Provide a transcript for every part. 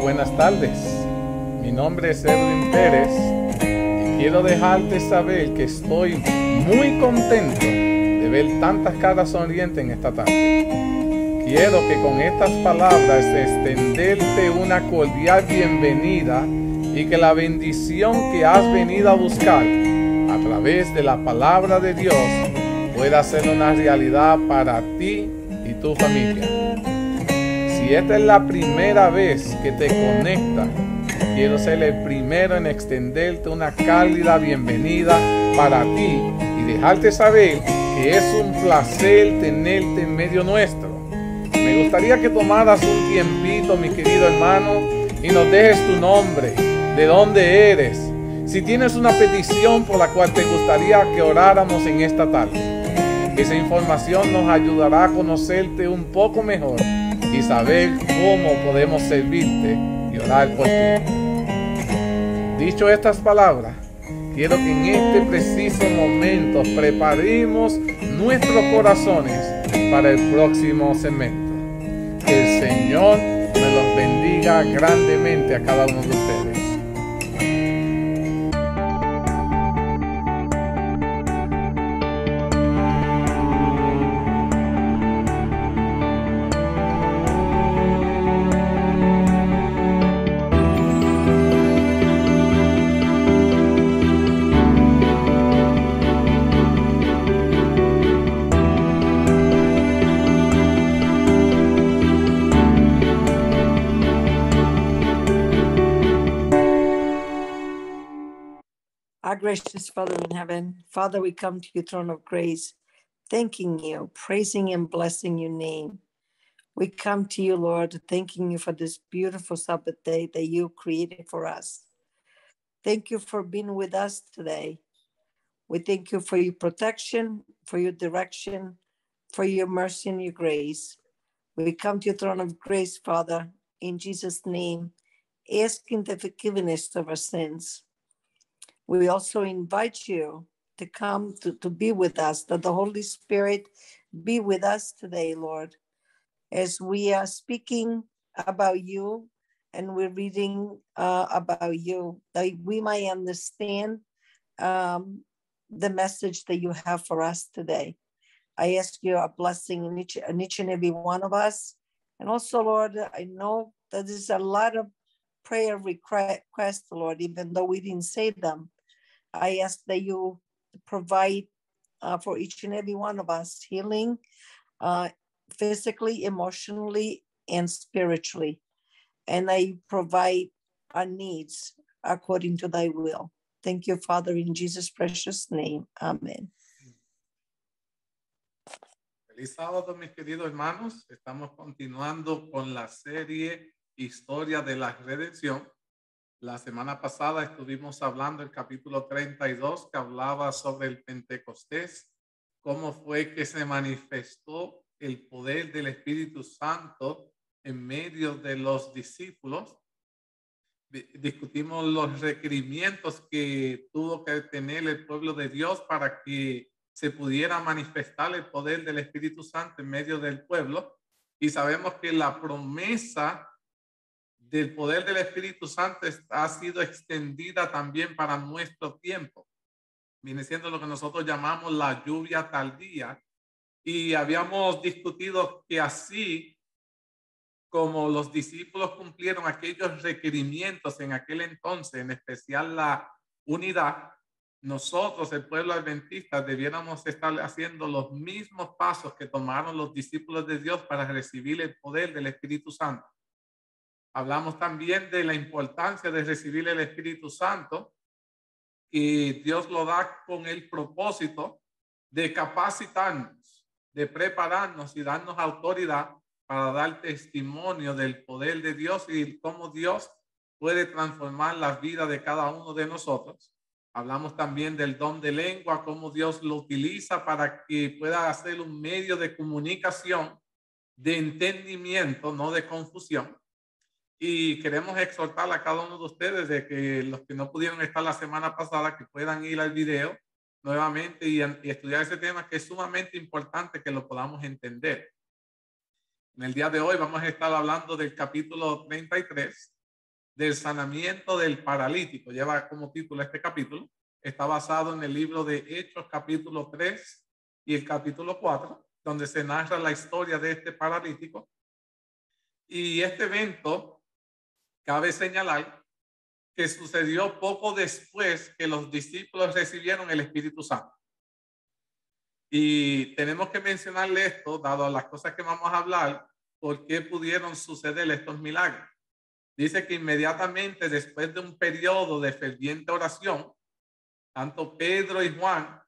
buenas tardes. Mi nombre es Edwin Pérez y quiero dejarte saber que estoy muy contento de ver tantas caras sonrientes en esta tarde. Quiero que con estas palabras extenderte una cordial bienvenida y que la bendición que has venido a buscar a través de la palabra de Dios pueda ser una realidad para ti y tu familia. Si esta es la primera vez que te conectas, quiero ser el primero en extenderte una cálida bienvenida para ti y dejarte saber que es un placer tenerte en medio nuestro. Me gustaría que tomaras un tiempito, mi querido hermano, y nos dejes tu nombre, de dónde eres, si tienes una petición por la cual te gustaría que oráramos en esta tarde. Esa información nos ayudará a conocerte un poco mejor y saber cómo podemos servirte y orar por ti. Dicho estas palabras, quiero que en este preciso momento preparemos nuestros corazones para el próximo segmento. Que el Señor me los bendiga grandemente a cada uno de ustedes. Our gracious Father in heaven, Father, we come to your throne of grace, thanking you, praising and blessing your name. We come to you, Lord, thanking you for this beautiful Sabbath day that you created for us. Thank you for being with us today. We thank you for your protection, for your direction, for your mercy and your grace. We come to your throne of grace, Father, in Jesus' name, asking the forgiveness of our sins. We also invite you to come to be with us, that the Holy Spirit be with us today, Lord, as we are speaking about you and we're reading about you, that we might understand the message that you have for us today. I ask you a blessing in each and every one of us. And also, Lord, I know that there's a lot of prayer requests, Lord, even though we didn't say them. I ask that you provide for each and every one of us healing physically, emotionally, and spiritually. And I provide our needs according to thy will. Thank you, Father, in Jesus' precious name. Amen. Feliz sábado, mis queridos hermanos. Estamos continuando con la serie Historia de la Redención. La semana pasada estuvimos hablando del capítulo 32 que hablaba sobre el Pentecostés, cómo fue que se manifestó el poder del Espíritu Santo en medio de los discípulos. Discutimos los requerimientos que tuvo que tener el pueblo de Dios para que se pudiera manifestar el poder del Espíritu Santo en medio del pueblo. Y sabemos que la promesa del poder del Espíritu Santo ha sido extendida también para nuestro tiempo. Viene siendo lo que nosotros llamamos la lluvia tardía. Y habíamos discutido que así como los discípulos cumplieron aquellos requerimientos en aquel entonces, en especial la unidad, nosotros, el pueblo adventista, debiéramos estar haciendo los mismos pasos que tomaron los discípulos de Dios para recibir el poder del Espíritu Santo. Hablamos también de la importancia de recibir el Espíritu Santo, y Dios lo da con el propósito de capacitarnos, de prepararnos y darnos autoridad para dar testimonio del poder de Dios y cómo Dios puede transformar la vida de cada uno de nosotros. Hablamos también del don de lengua, cómo Dios lo utiliza para que pueda ser un medio de comunicación, de entendimiento, no de confusión. Y queremos exhortar a cada uno de ustedes de que los que no pudieron estar la semana pasada, que puedan ir al video nuevamente y estudiar ese tema, que es sumamente importante que lo podamos entender. En el día de hoy vamos a estar hablando del capítulo 33 del sanamiento del paralítico. Lleva como título este capítulo. Está basado en el libro de Hechos, capítulo 3 y el capítulo 4, donde se narra la historia de este paralítico. Y este evento, cabe señalar que sucedió poco después que los discípulos recibieron el Espíritu Santo. Y tenemos que mencionarle esto, dado las cosas que vamos a hablar, por qué pudieron suceder estos milagros. Dice que inmediatamente después de un periodo de ferviente oración, tanto Pedro y Juan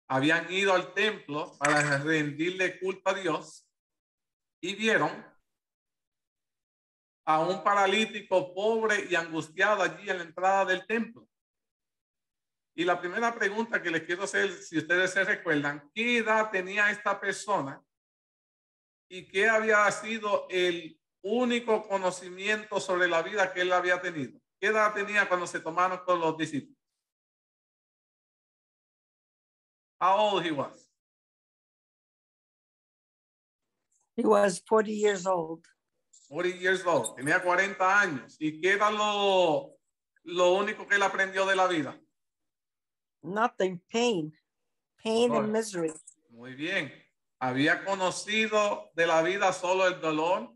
habían ido al templo para rendirle culto a Dios y vieron a un paralítico pobre y angustiado allí en la entrada del templo. Y la primera pregunta que les quiero hacer, si ustedes se recuerdan, ¿qué edad tenía esta persona y qué había sido el único conocimiento sobre la vida que él había tenido? ¿Qué edad tenía cuando se tomaron con los discípulos? How old he was? He was 40 years old. 40 years old. Tenía 40 años. ¿Y qué era lo único que él aprendió de la vida? Nothing, pain and misery. Muy bien. Había conocido de la vida solo el dolor,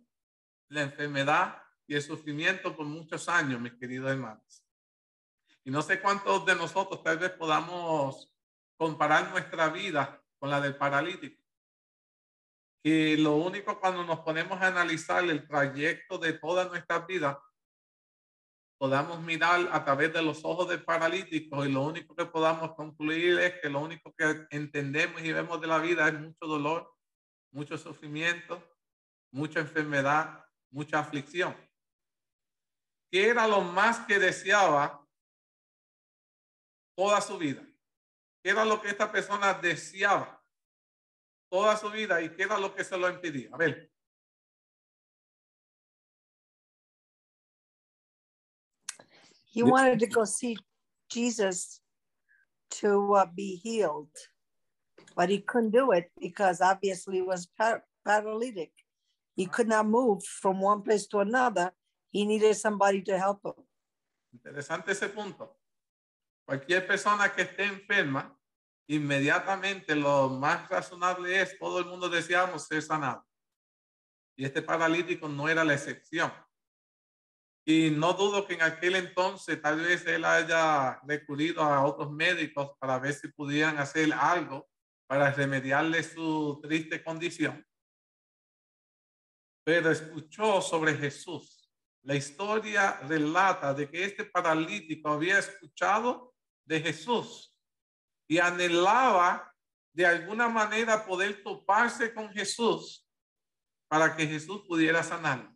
la enfermedad y el sufrimiento por muchos años, mis queridos hermanos. Y no sé cuántos de nosotros tal vez podamos comparar nuestra vida con la del paralítico. Que lo único, cuando nos ponemos a analizar el trayecto de toda nuestra vida, podamos mirar a través de los ojos del paralítico y lo único que podamos concluir es que lo único que entendemos y vemos de la vida es mucho dolor, mucho sufrimiento, mucha enfermedad, mucha aflicción. ¿Qué era lo más que deseaba toda su vida? ¿Qué era lo que esta persona deseaba toda su vida y qué era lo que se lo impedía? A ver. He wanted to go see Jesus to be healed, but he couldn't do it because obviously he was paralytic. He could not move from one place to another. He needed somebody to help him. Interesante ese punto. Cualquier persona que esté enferma, inmediatamente lo más razonable es, todo el mundo deseamos ser sanado. Y este paralítico no era la excepción. Y no dudo que en aquel entonces tal vez él haya recurrido a otros médicos para ver si pudieran hacer algo para remediarle su triste condición. Pero escuchó sobre Jesús. La historia relata de que este paralítico había escuchado de Jesús y anhelaba de alguna manera poder toparse con Jesús para que Jesús pudiera sanarlo.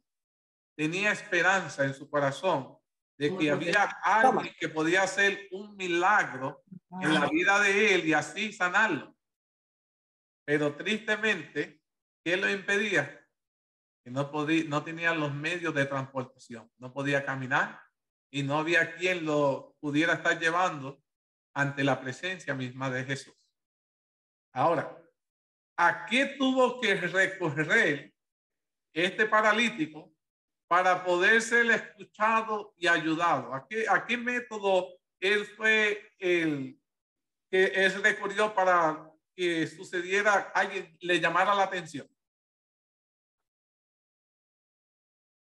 Tenía esperanza en su corazón de que había alguien que podía hacer un milagro en la vida de él y así sanarlo. Pero tristemente, ¿qué lo impedía? Que no tenía los medios de transportación, no podía caminar y no había quien lo pudiera estar llevando ante la presencia misma de Jesús. Ahora, ¿a qué tuvo que recurrir este paralítico para poder ser escuchado y ayudado? ¿A qué método él fue el que él recurrió para que sucediera, alguien le llamara la atención?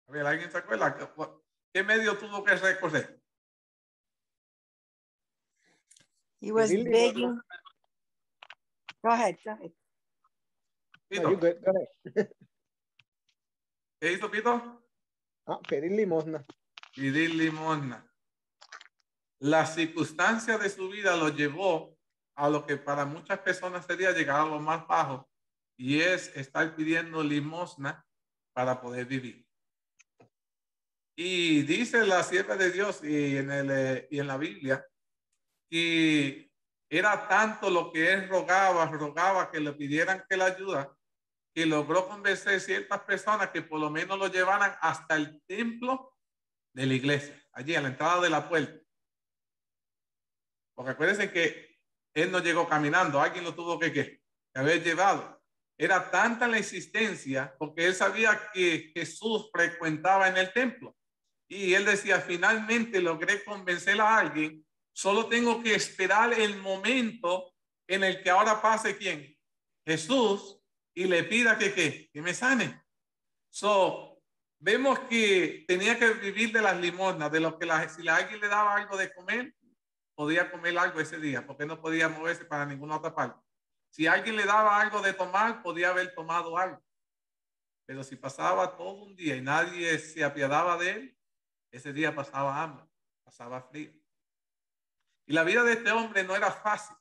A ver, ¿alguien se acuerda? ¿Qué medio tuvo que recorrer? He was begging. Go ahead. No, you good. Go ahead. ¿Qué hizo, Pito? Pedir limosna. Pedir limosna. La circunstancia de su vida lo llevó a lo que para muchas personas sería llegar a lo más bajo, y es estar pidiendo limosna para poder vivir. Y dice la sierva de Dios y en la Biblia que era tanto lo que él rogaba que le pidieran que le ayuda, que logró convencer ciertas personas que por lo menos lo llevaran hasta el templo de la iglesia, allí a la entrada de la puerta. Porque acuérdense que él no llegó caminando, alguien lo tuvo que haber llevado. Era tanta la insistencia porque él sabía que Jesús frecuentaba en el templo. Y él decía, finalmente logré convencer a alguien, solo tengo que esperar el momento en el que ahora pase ¿quién? Jesús, y le pida que me sane. So, vemos que tenía que vivir de las limosnas, de lo que si alguien le daba algo de comer, podía comer algo ese día, porque no podía moverse para ninguna otra parte. Si alguien le daba algo de tomar, podía haber tomado algo. Pero si pasaba todo un día y nadie se apiadaba de él, ese día pasaba hambre, pasaba frío. Y la vida de este hombre no era fácil.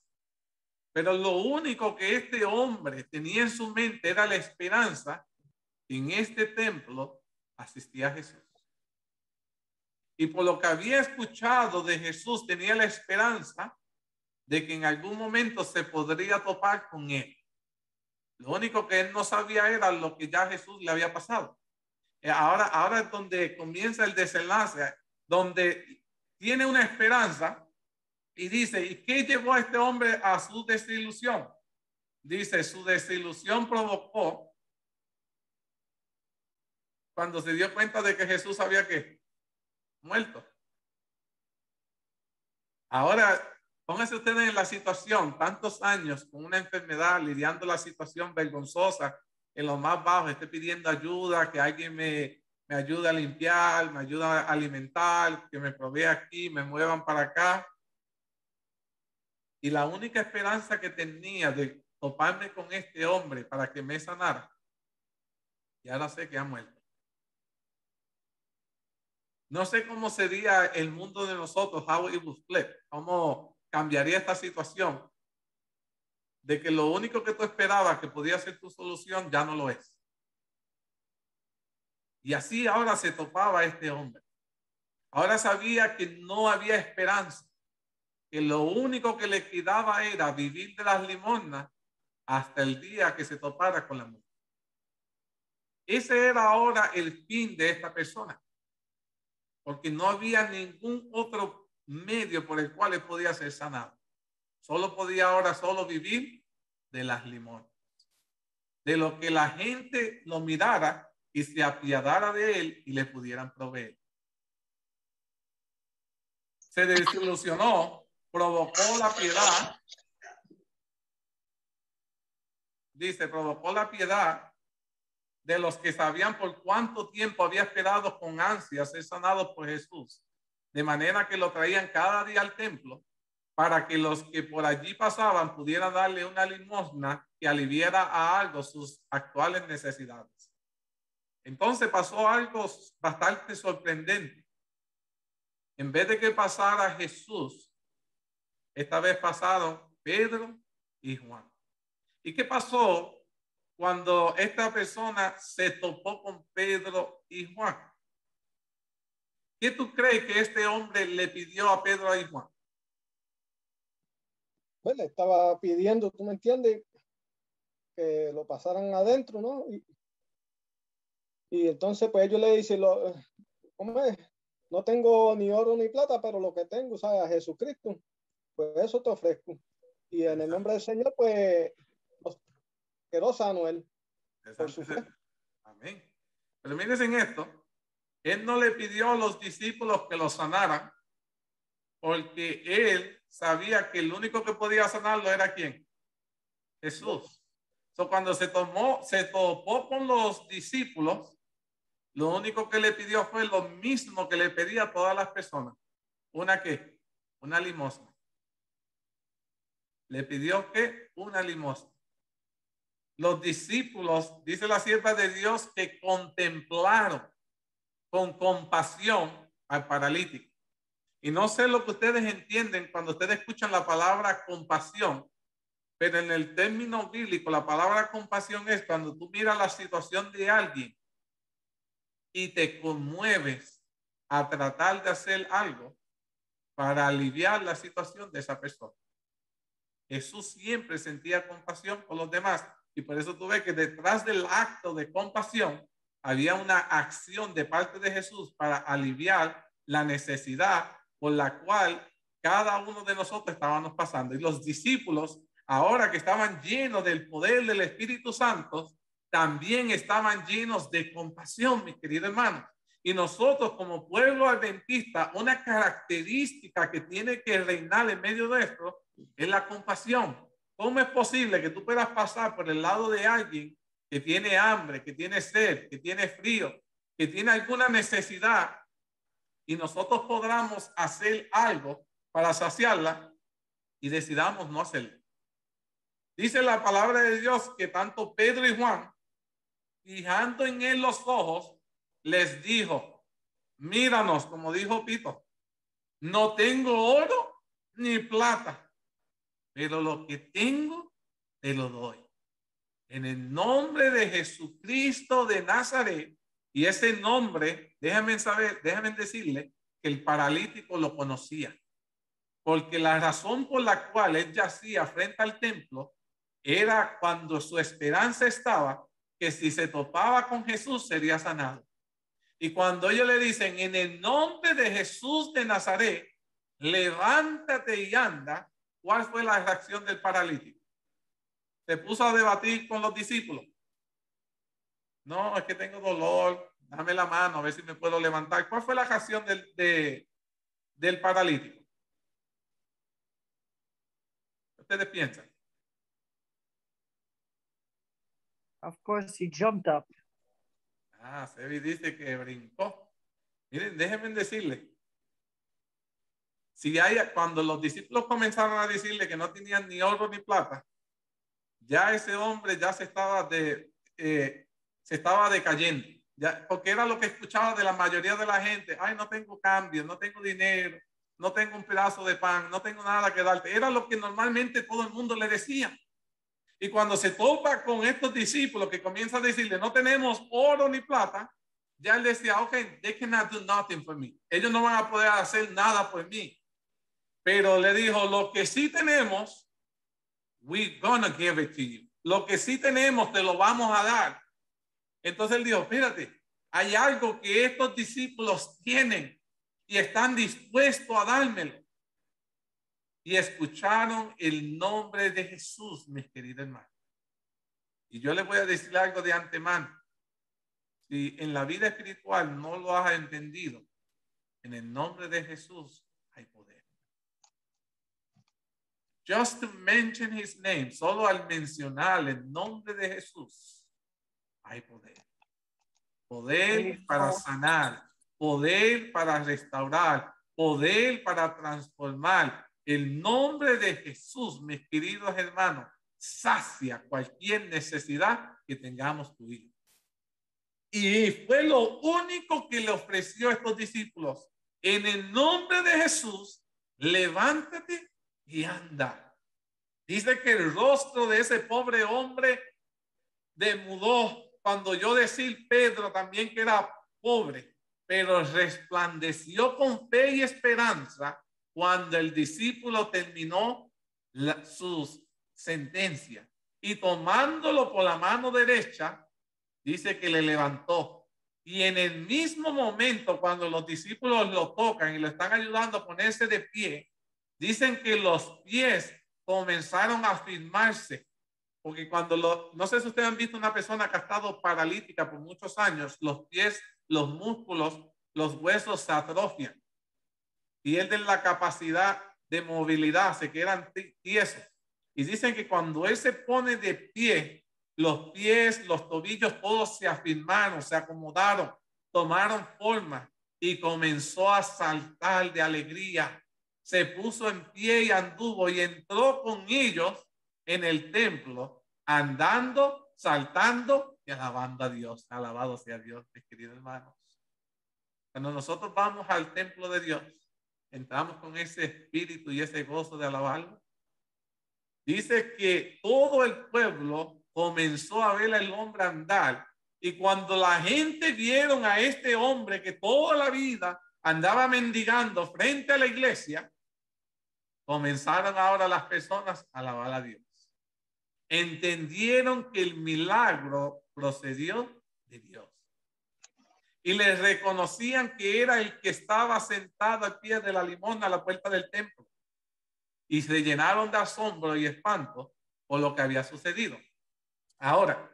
Pero lo único que este hombre tenía en su mente era la esperanza que en este templo asistía Jesús. Y por lo que había escuchado de Jesús, tenía la esperanza de que en algún momento se podría topar con él. Lo único que él no sabía era lo que ya Jesús le había pasado. Ahora es donde comienza el desenlace, donde tiene una esperanza y dice, ¿y qué llevó a este hombre a su desilusión? Dice, su desilusión provocó cuando se dio cuenta de que Jesús había muerto. Ahora, póngase ustedes en la situación, tantos años con una enfermedad, lidiando la situación vergonzosa en lo más bajo, esté pidiendo ayuda, que alguien me ayude a limpiar, me ayude a alimentar, que me provea aquí, me muevan para acá. Y la única esperanza que tenía de toparme con este hombre para que me sanara, y ahora sé que ha muerto. No sé cómo sería el mundo de nosotros, how it would flip, cómo cambiaría esta situación de que lo único que tú esperabas que podía ser tu solución ya no lo es. Y así ahora se topaba este hombre. Ahora sabía que no había esperanza, que lo único que le quedaba era vivir de las limosnas hasta el día que se topara con la muerte. Ese era ahora el fin de esta persona, porque no había ningún otro medio por el cual él podía ser sanado. Solo podía ahora vivir de las limosnas, de lo que la gente lo mirara y se apiadara de él y le pudieran proveer. Se desilusionó, provocó la piedad. Dice, provocó la piedad de los que sabían por cuánto tiempo había esperado con ansia ser sanado por Jesús, de manera que lo traían cada día al templo para que los que por allí pasaban pudieran darle una limosna que aliviara a algo sus actuales necesidades. Entonces pasó algo bastante sorprendente. En vez de que pasara Jesús, esta vez pasaron Pedro y Juan. ¿Y qué pasó cuando esta persona se topó con Pedro y Juan? ¿Qué tú crees que este hombre le pidió a Pedro y Juan? Pues le estaba pidiendo, ¿tú me entiendes? Que lo pasaran adentro, ¿no? Y entonces pues ellos le dicen, ¿cómo es? No tengo ni oro ni plata, pero lo que tengo, ¿sabes? A Jesucristo, pues eso te ofrezco. Y en el nombre del Señor, pues quedó sano él. Por su fe. Amén. Pero miren en esto, él no le pidió a los discípulos que lo sanaran, porque él sabía que el único que podía sanarlo era ¿quién? Jesús. So, cuando se topó con los discípulos, lo único que le pidió fue lo mismo que le pedía a todas las personas. Una limosna. Le pidió una limosna. Los discípulos, dice la sierva de Dios, que contemplaron con compasión al paralítico. Y no sé lo que ustedes entienden cuando ustedes escuchan la palabra compasión, pero en el término bíblico la palabra compasión es cuando tú miras la situación de alguien y te conmueves a tratar de hacer algo para aliviar la situación de esa persona. Jesús siempre sentía compasión por los demás y por eso tú ves que detrás del acto de compasión había una acción de parte de Jesús para aliviar la necesidad por la cual cada uno de nosotros estábamos pasando. Y los discípulos, ahora que estaban llenos del poder del Espíritu Santo, también estaban llenos de compasión, mis queridos hermanos. Y nosotros como pueblo adventista, una característica que tiene que reinar en medio de esto es la compasión. ¿Cómo es posible que tú puedas pasar por el lado de alguien que tiene hambre, que tiene sed, que tiene frío, que tiene alguna necesidad y nosotros podamos hacer algo para saciarla y decidamos no hacerlo? Dice la palabra de Dios que tanto Pedro y Juan, fijando en él los ojos, les dijo, míranos, como dijo Pito, no tengo oro ni plata, pero lo que tengo te lo doy. En el nombre de Jesucristo de Nazaret, y ese nombre, déjenme decirle que el paralítico lo conocía, porque la razón por la cual él yacía frente al templo era cuando su esperanza estaba que si se topaba con Jesús sería sanado. Y cuando ellos le dicen, en el nombre de Jesús de Nazaret, levántate y anda, ¿cuál fue la reacción del paralítico? Se puso a debatir con los discípulos. No, es que tengo dolor, dame la mano a ver si me puedo levantar. ¿Cuál fue la reacción del paralítico? ¿Ustedes piensan? Of course, he jumped up. Sebi dice que brincó. Miren, déjenme decirle. Cuando los discípulos comenzaron a decirle que no tenían ni oro ni plata, ya ese hombre ya se estaba decayendo. Ya, porque era lo que escuchaba de la mayoría de la gente. Ay, no tengo cambio, no tengo dinero, no tengo un pedazo de pan, no tengo nada que darte. Era lo que normalmente todo el mundo le decía. Y cuando se topa con estos discípulos que comienzan a decirle, no tenemos oro ni plata, ya él decía, ok, they cannot do nothing for me. Ellos no van a poder hacer nada por mí. Pero le dijo, lo que sí tenemos, we're gonna give it to you. Lo que sí tenemos, te lo vamos a dar. Entonces él dijo, fíjate, hay algo que estos discípulos tienen y están dispuestos a dármelo. Y escucharon el nombre de Jesús, mis queridos hermanos. Y yo les voy a decir algo de antemano. Si en la vida espiritual no lo has entendido, en el nombre de Jesús hay poder. Just to mention his name, solo al mencionar el nombre de Jesús, hay poder. Poder para sanar, poder para restaurar, poder para transformar. El nombre de Jesús, mis queridos hermanos, sacia cualquier necesidad que tengamos tu vida. Y fue lo único que le ofreció a estos discípulos. En el nombre de Jesús, levántate y anda. Dice que el rostro de ese pobre hombre demudó cuando oyó decir Pedro también que era pobre, pero resplandeció con fe y esperanza cuando el discípulo terminó sus sentencias y tomándolo por la mano derecha, dice que le levantó. Y en el mismo momento, cuando los discípulos lo tocan y lo están ayudando a ponerse de pie, dicen que los pies comenzaron a firmarse. Porque no sé si ustedes han visto una persona que ha estado paralítica por muchos años, los pies, los músculos, los huesos se atrofian. Pierden la capacidad de movilidad, se quedan tiesos. Y dicen que cuando él se pone de pie, los pies, los tobillos, todos se afirmaron, se acomodaron, tomaron forma y comenzó a saltar de alegría. Se puso en pie y anduvo y entró con ellos en el templo, andando, saltando y alabando a Dios. Alabado sea Dios, mis queridos hermanos. Cuando nosotros vamos al templo de Dios, entramos con ese espíritu y ese gozo de alabarlo. Dice que todo el pueblo comenzó a ver al hombre andar. Y cuando la gente vieron a este hombre que toda la vida andaba mendigando frente a la iglesia, comenzaron ahora las personas a alabar a Dios. Entendieron que el milagro procedió de Dios. Y les reconocían que era el que estaba sentado al pie de la limosna a la puerta del templo. Y se llenaron de asombro y espanto por lo que había sucedido. Ahora,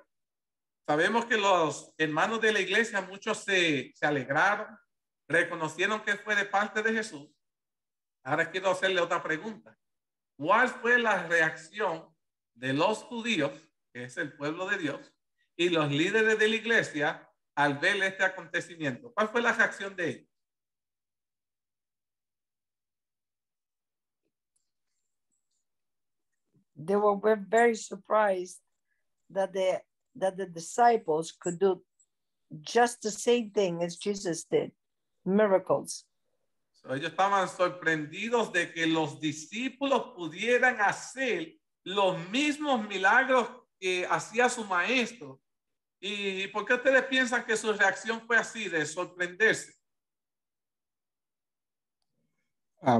Sabemos que los hermanos de la iglesia, muchos se alegraron, reconocieron que fue de parte de Jesús. Ahora quiero hacerle otra pregunta. ¿Cuál fue la reacción de los judíos, que es el pueblo de Dios, y los líderes de la iglesia al ver este acontecimiento? ¿Cuál fue la reacción de ellos? They were very surprised that the disciples could do just the same thing as Jesus did, miracles. So, ellos estaban sorprendidos de que los discípulos pudieran hacer los mismos milagros que hacía su maestro. ¿Y por qué ustedes piensan que su reacción fue así, de sorprenderse?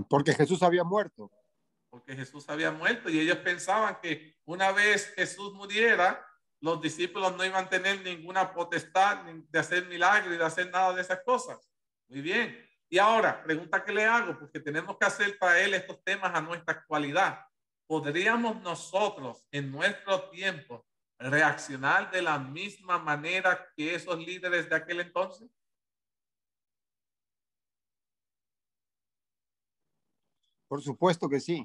Porque Jesús había muerto. Porque Jesús había muerto y ellos pensaban que una vez Jesús muriera, los discípulos no iban a tener ninguna potestad de hacer milagros y de hacer nada de esas cosas. Muy bien. Y ahora, pregunta que le hago, porque tenemos que traer estos temas a nuestra actualidad. ¿Podríamos nosotros en nuestro tiempo reaccionar de la misma manera que esos líderes de aquel entonces? Por supuesto que sí.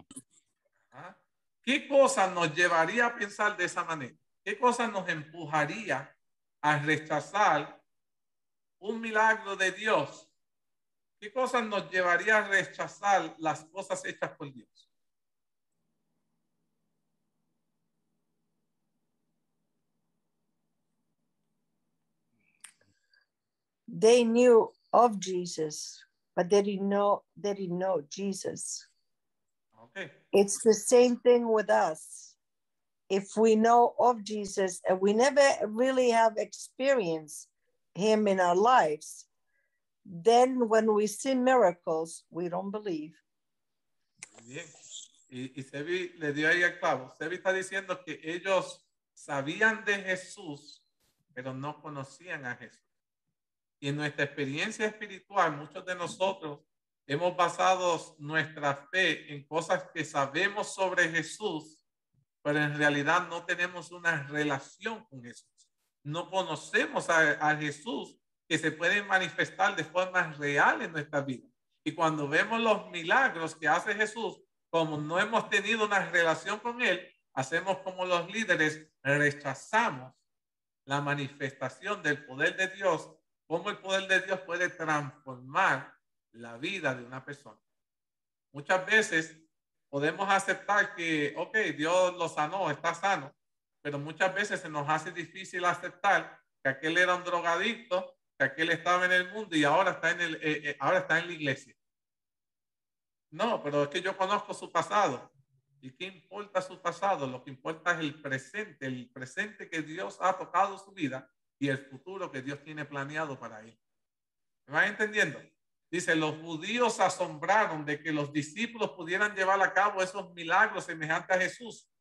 ¿Qué cosa nos llevaría a pensar de esa manera? ¿Qué cosa nos empujaría a rechazar un milagro de Dios? ¿Qué cosa nos llevaría a rechazar las cosas hechas por Dios? They knew of Jesus, but they didn't know Jesus. Okay. It's the same thing with us. If we know of Jesus and we never really have experienced him in our lives, then when we see miracles, we don't believe. Bien. Y Sebi le dio ahí el clavo. Sebi está diciendo que ellos sabían de Jesús, pero no conocían a Jesús. Y en nuestra experiencia espiritual, muchos de nosotros hemos basado nuestra fe en cosas que sabemos sobre Jesús, pero en realidad no tenemos una relación con Jesús. No conocemos a Jesús que se puede manifestar de forma real en nuestra vida. Y cuando vemos los milagros que hace Jesús, como no hemos tenido una relación con él, hacemos como los líderes, rechazamos la manifestación del poder de Dios, cómo el poder de Dios puede transformar la vida de una persona. Muchas veces podemos aceptar que, ok, Dios lo sanó, está sano, pero muchas veces se nos hace difícil aceptar que aquel era un drogadicto, que aquel estaba en el mundo y ahora está ahora está en la iglesia. No, pero es que yo conozco su pasado. ¿Y qué importa su pasado? Lo que importa es el presente que Dios ha tocado su vida y el futuro que Dios tiene planeado para él. ¿Me van entendiendo? Dice, los judíos se asombraron de que los discípulos pudieran llevar a cabo esos milagros semejantes a Jesús.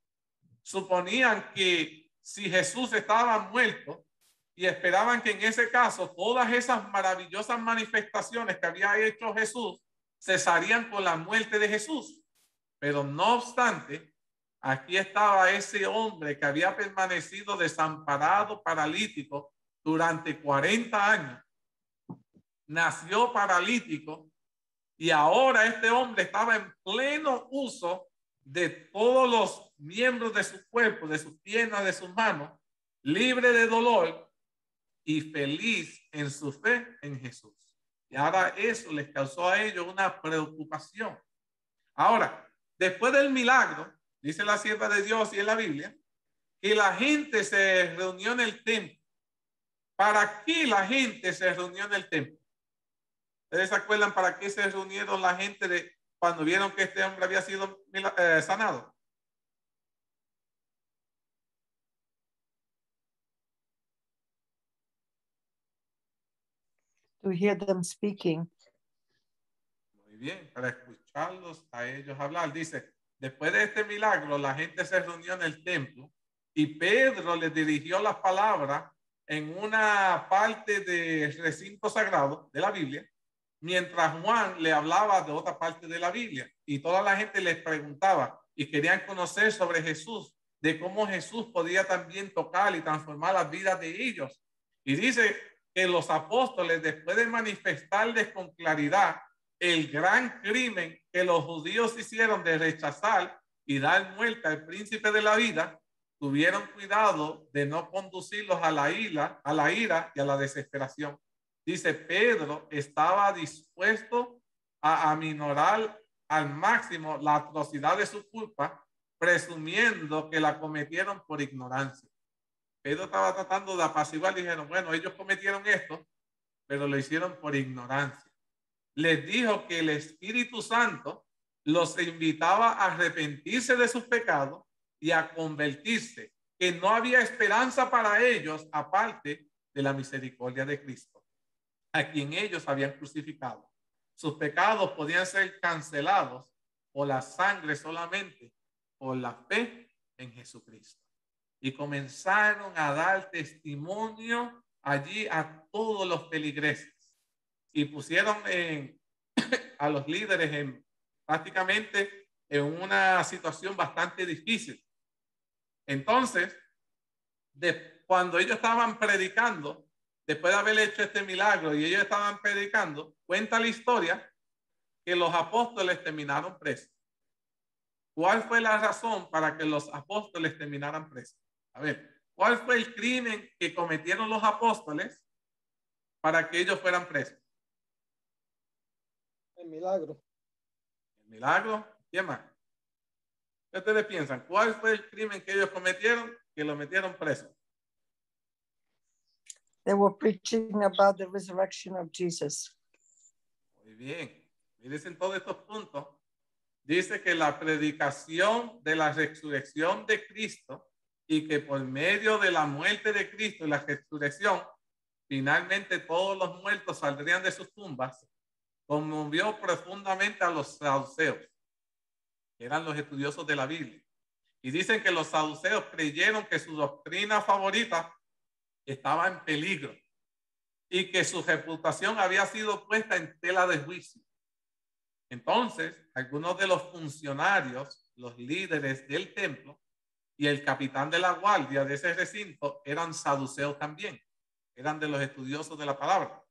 Suponían que si Jesús estaba muerto y esperaban que en ese caso todas esas maravillosas manifestaciones que había hecho Jesús cesarían con la muerte de Jesús. Pero no obstante, aquí estaba ese hombre que había permanecido desamparado, paralítico durante 40 años. Nació paralítico y ahora este hombre estaba en pleno uso de todos los miembros de su cuerpo, de sus piernas, de sus manos, libre de dolor y feliz en su fe en Jesús. Y ahora eso les causó a ellos una preocupación. Ahora, después del milagro, dice la sierva de Dios y en la Biblia, que la gente se reunió en el templo. ¿Para qué la gente se reunió en el templo? ¿Ustedes se acuerdan para qué se reunieron la gente cuando vieron que este hombre había sido sanado? To hear them speaking. Muy bien, para escucharlos a ellos hablar. Dice, después de este milagro, la gente se reunió en el templo y Pedro le dirigió las palabras en una parte del recinto sagrado de la Biblia, mientras Juan le hablaba de otra parte de la Biblia. Y toda la gente les preguntaba y querían conocer sobre Jesús. de cómo Jesús podía también tocar y transformar las vidas de ellos. Y dice que los apóstoles, después de manifestarles con claridad el gran crimen que los judíos hicieron de rechazar y dar muerte al príncipe de la vida, tuvieron cuidado de no conducirlos a la ira y a la desesperación. Dice, Pedro estaba dispuesto a aminorar al máximo la atrocidad de su culpa, presumiendo que la cometieron por ignorancia. Pedro estaba tratando de apaciguar y dijeron, bueno, ellos cometieron esto, pero lo hicieron por ignorancia. Les dijo que el Espíritu Santo los invitaba a arrepentirse de sus pecados y a convertirse, que no había esperanza para ellos aparte de la misericordia de Cristo, a quien ellos habían crucificado. Sus pecados podían ser cancelados por la sangre solamente, por la fe en Jesucristo. Y comenzaron a dar testimonio allí a todos los feligreses y pusieron a los líderes prácticamente en una situación bastante difícil. Entonces, cuando ellos estaban predicando, después de haber hecho este milagro y ellos estaban predicando, cuenta la historia que los apóstoles terminaron presos. ¿Cuál fue la razón para que los apóstoles terminaran presos? A ver, ¿cuál fue el crimen que cometieron los apóstoles para que ellos fueran presos? El milagro. El milagro. ¿Quién más? ¿Qué ustedes piensan? ¿Cuál fue el crimen que ellos cometieron que lo metieron preso? They were preaching about the resurrection of Jesus. Muy bien. Miren todos estos puntos. Dice que la predicación de la resurrección de Cristo y que por medio de la muerte de Cristo y la resurrección, finalmente todos los muertos saldrían de sus tumbas, conmovió profundamente a los saduceos, que eran los estudiosos de la Biblia. Y dicen que los saduceos creyeron que su doctrina favorita estaba en peligro y que su reputación había sido puesta en tela de juicio. Entonces, algunos de los funcionarios, los líderes del templo y el capitán de la guardia de ese recinto eran saduceos también, eran de los estudiosos de la palabra.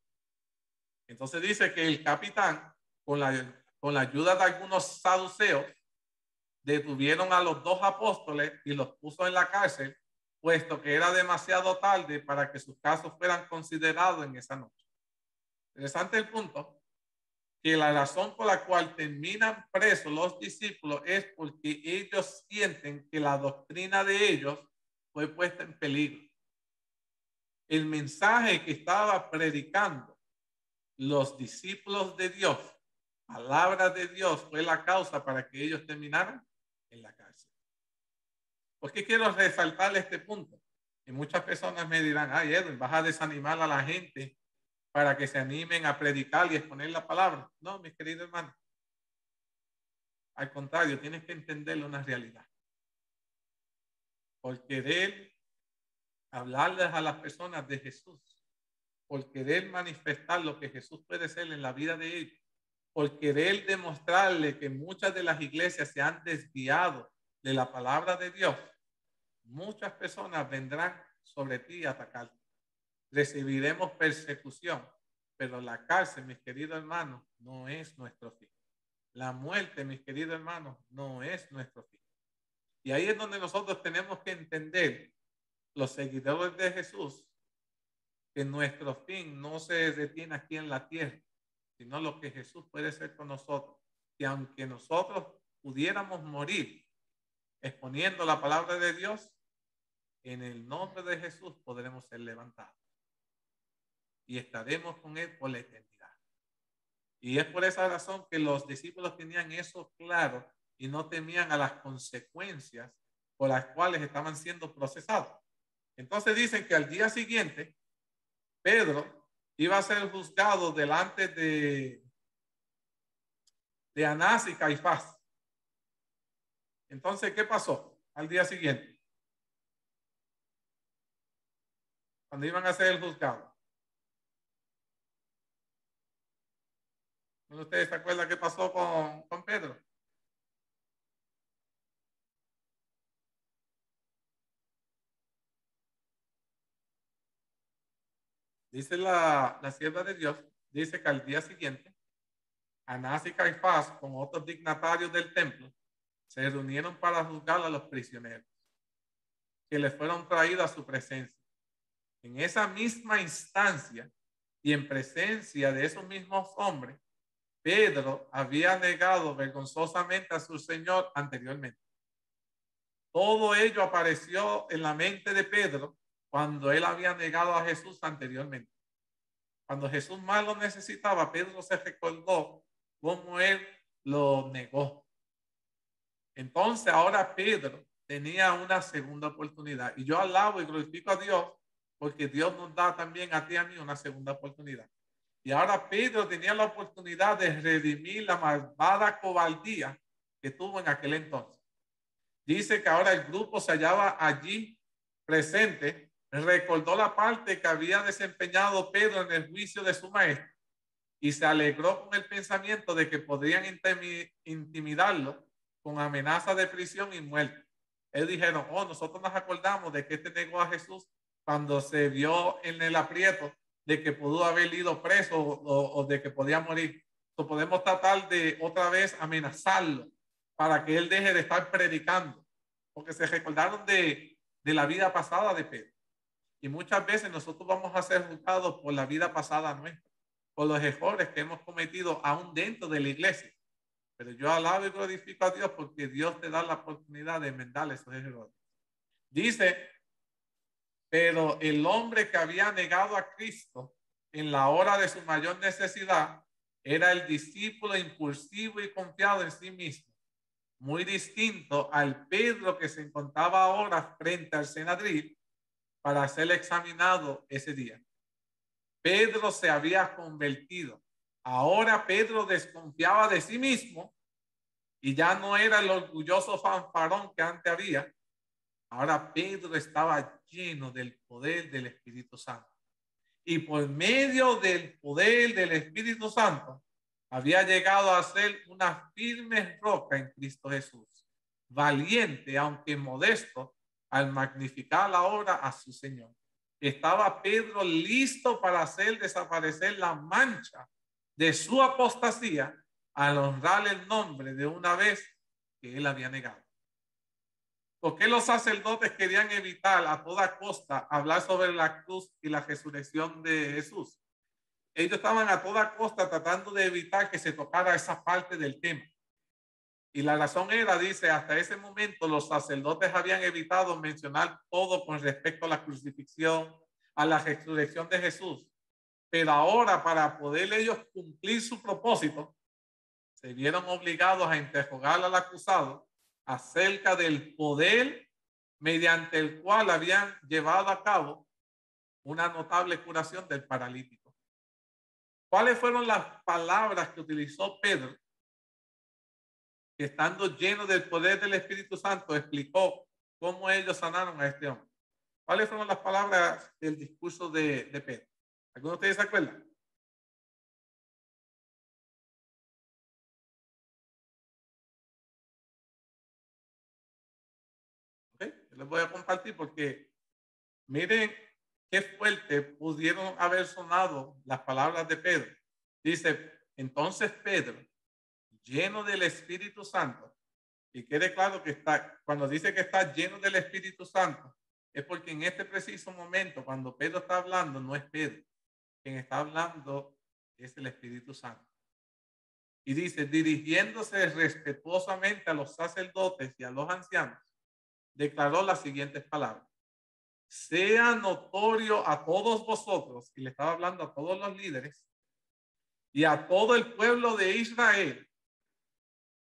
Entonces dice que el capitán, con la ayuda de algunos saduceos, detuvieron a los dos apóstoles y los puso en la cárcel, puesto que era demasiado tarde para que sus casos fueran considerados en esa noche. Interesante el punto, que la razón por la cual terminan presos los discípulos es porque ellos sienten que la doctrina de ellos fue puesta en peligro. El mensaje que estaba predicando los discípulos de Dios, palabra de Dios, fue la causa para que ellos terminaran en la cárcel. ¿Por qué quiero resaltar este punto? Y muchas personas me dirán, ay, Edwin, vas a desanimar a la gente para que se animen a predicar y exponer la palabra. No, mis queridos hermanos. Al contrario, tienes que entender una realidad. Por querer hablarles a las personas de Jesús, por querer manifestar lo que Jesús puede ser en la vida de ellos, por querer demostrarle que muchas de las iglesias se han desviado de la palabra de Dios, muchas personas vendrán sobre ti a atacarte. Recibiremos persecución, pero la cárcel, mis queridos hermanos, no es nuestro fin. La muerte, mis queridos hermanos, no es nuestro fin. Y ahí es donde nosotros tenemos que entender, los seguidores de Jesús, que nuestro fin no se detiene aquí en la tierra, sino lo que Jesús puede hacer con nosotros. Y aunque nosotros pudiéramos morir exponiendo la palabra de Dios, en el nombre de Jesús podremos ser levantados y estaremos con Él por la eternidad. Y es por esa razón que los discípulos tenían eso claro y no temían a las consecuencias por las cuales estaban siendo procesados. Entonces dicen que al día siguiente, Pedro iba a ser juzgado delante de Anás y Caifás. Entonces, ¿qué pasó al día siguiente? Cuando iban a ser el juzgado. ¿Ustedes se acuerdan qué pasó con Pedro? Dice la sierva de Dios, dice que al día siguiente, Anás y Caifás, con otros dignatarios del templo, se reunieron para juzgar a los prisioneros que les fueron traídos a su presencia. En esa misma instancia y en presencia de esos mismos hombres, Pedro había negado vergonzosamente a su Señor anteriormente. Todo ello apareció en la mente de Pedro cuando él había negado a Jesús anteriormente. Cuando Jesús más lo necesitaba, Pedro se recordó cómo él lo negó. Entonces ahora Pedro tenía una segunda oportunidad. Y yo alabo y glorifico a Dios porque Dios nos da también a ti y a mí una segunda oportunidad. Y ahora Pedro tenía la oportunidad de redimir la malvada cobardía que tuvo en aquel entonces. Dice que ahora el grupo se hallaba allí presente, recordó la parte que había desempeñado Pedro en el juicio de su maestro y se alegró con el pensamiento de que podrían intimidarlo con amenaza de prisión y muerte. Ellos dijeron, oh, nosotros nos acordamos de que este negó a Jesús cuando se vio en el aprieto de que pudo haber ido preso o de que podía morir. Entonces podemos tratar de otra vez amenazarlo para que él deje de estar predicando, porque se recordaron de la vida pasada de Pedro. Y muchas veces nosotros vamos a ser juzgados por la vida pasada nuestra, por los errores que hemos cometido aún dentro de la iglesia. Pero yo alabo y glorifico a Dios porque Dios te da la oportunidad de enmendar esos errores. Dice, pero el hombre que había negado a Cristo en la hora de su mayor necesidad era el discípulo impulsivo y confiado en sí mismo, muy distinto al Pedro que se encontraba ahora frente al Sanedrín para ser examinado ese día. Pedro se había convertido. Ahora Pedro desconfiaba de sí mismo y ya no era el orgulloso fanfarrón que antes había. Ahora Pedro estaba lleno del poder del Espíritu Santo. Y por medio del poder del Espíritu Santo, había llegado a ser una firme roca en Cristo Jesús, valiente, aunque modesto, al magnificar la obra a su Señor. Estaba Pedro listo para hacer desaparecer la mancha de su apostasía al honrar el nombre de una vez que él había negado. ¿Por qué los sacerdotes querían evitar a toda costa hablar sobre la cruz y la resurrección de Jesús? Ellos estaban a toda costa tratando de evitar que se tocara esa parte del tema. Y la razón era, dice, hasta ese momento los sacerdotes habían evitado mencionar todo con respecto a la crucifixión, a la resurrección de Jesús. Pero ahora, para poder ellos cumplir su propósito, se vieron obligados a interrogar al acusado acerca del poder mediante el cual habían llevado a cabo una notable curación del paralítico. ¿Cuáles fueron las palabras que utilizó Pedro, que estando lleno del poder del Espíritu Santo explicó cómo ellos sanaron a este hombre? ¿Cuáles fueron las palabras del discurso de Pedro? ¿Alguno de ustedes se acuerdan? Okay. Les voy a compartir porque miren qué fuerte pudieron haber sonado las palabras de Pedro. Dice, entonces Pedro, lleno del Espíritu Santo, y quede claro que está, cuando dice que está lleno del Espíritu Santo, es porque en este preciso momento, cuando Pedro está hablando, no es Pedro. Quien está hablando es el Espíritu Santo. Y dice, dirigiéndose respetuosamente a los sacerdotes y a los ancianos, declaró las siguientes palabras. Sea notorio a todos vosotros, y le estaba hablando a todos los líderes, y a todo el pueblo de Israel,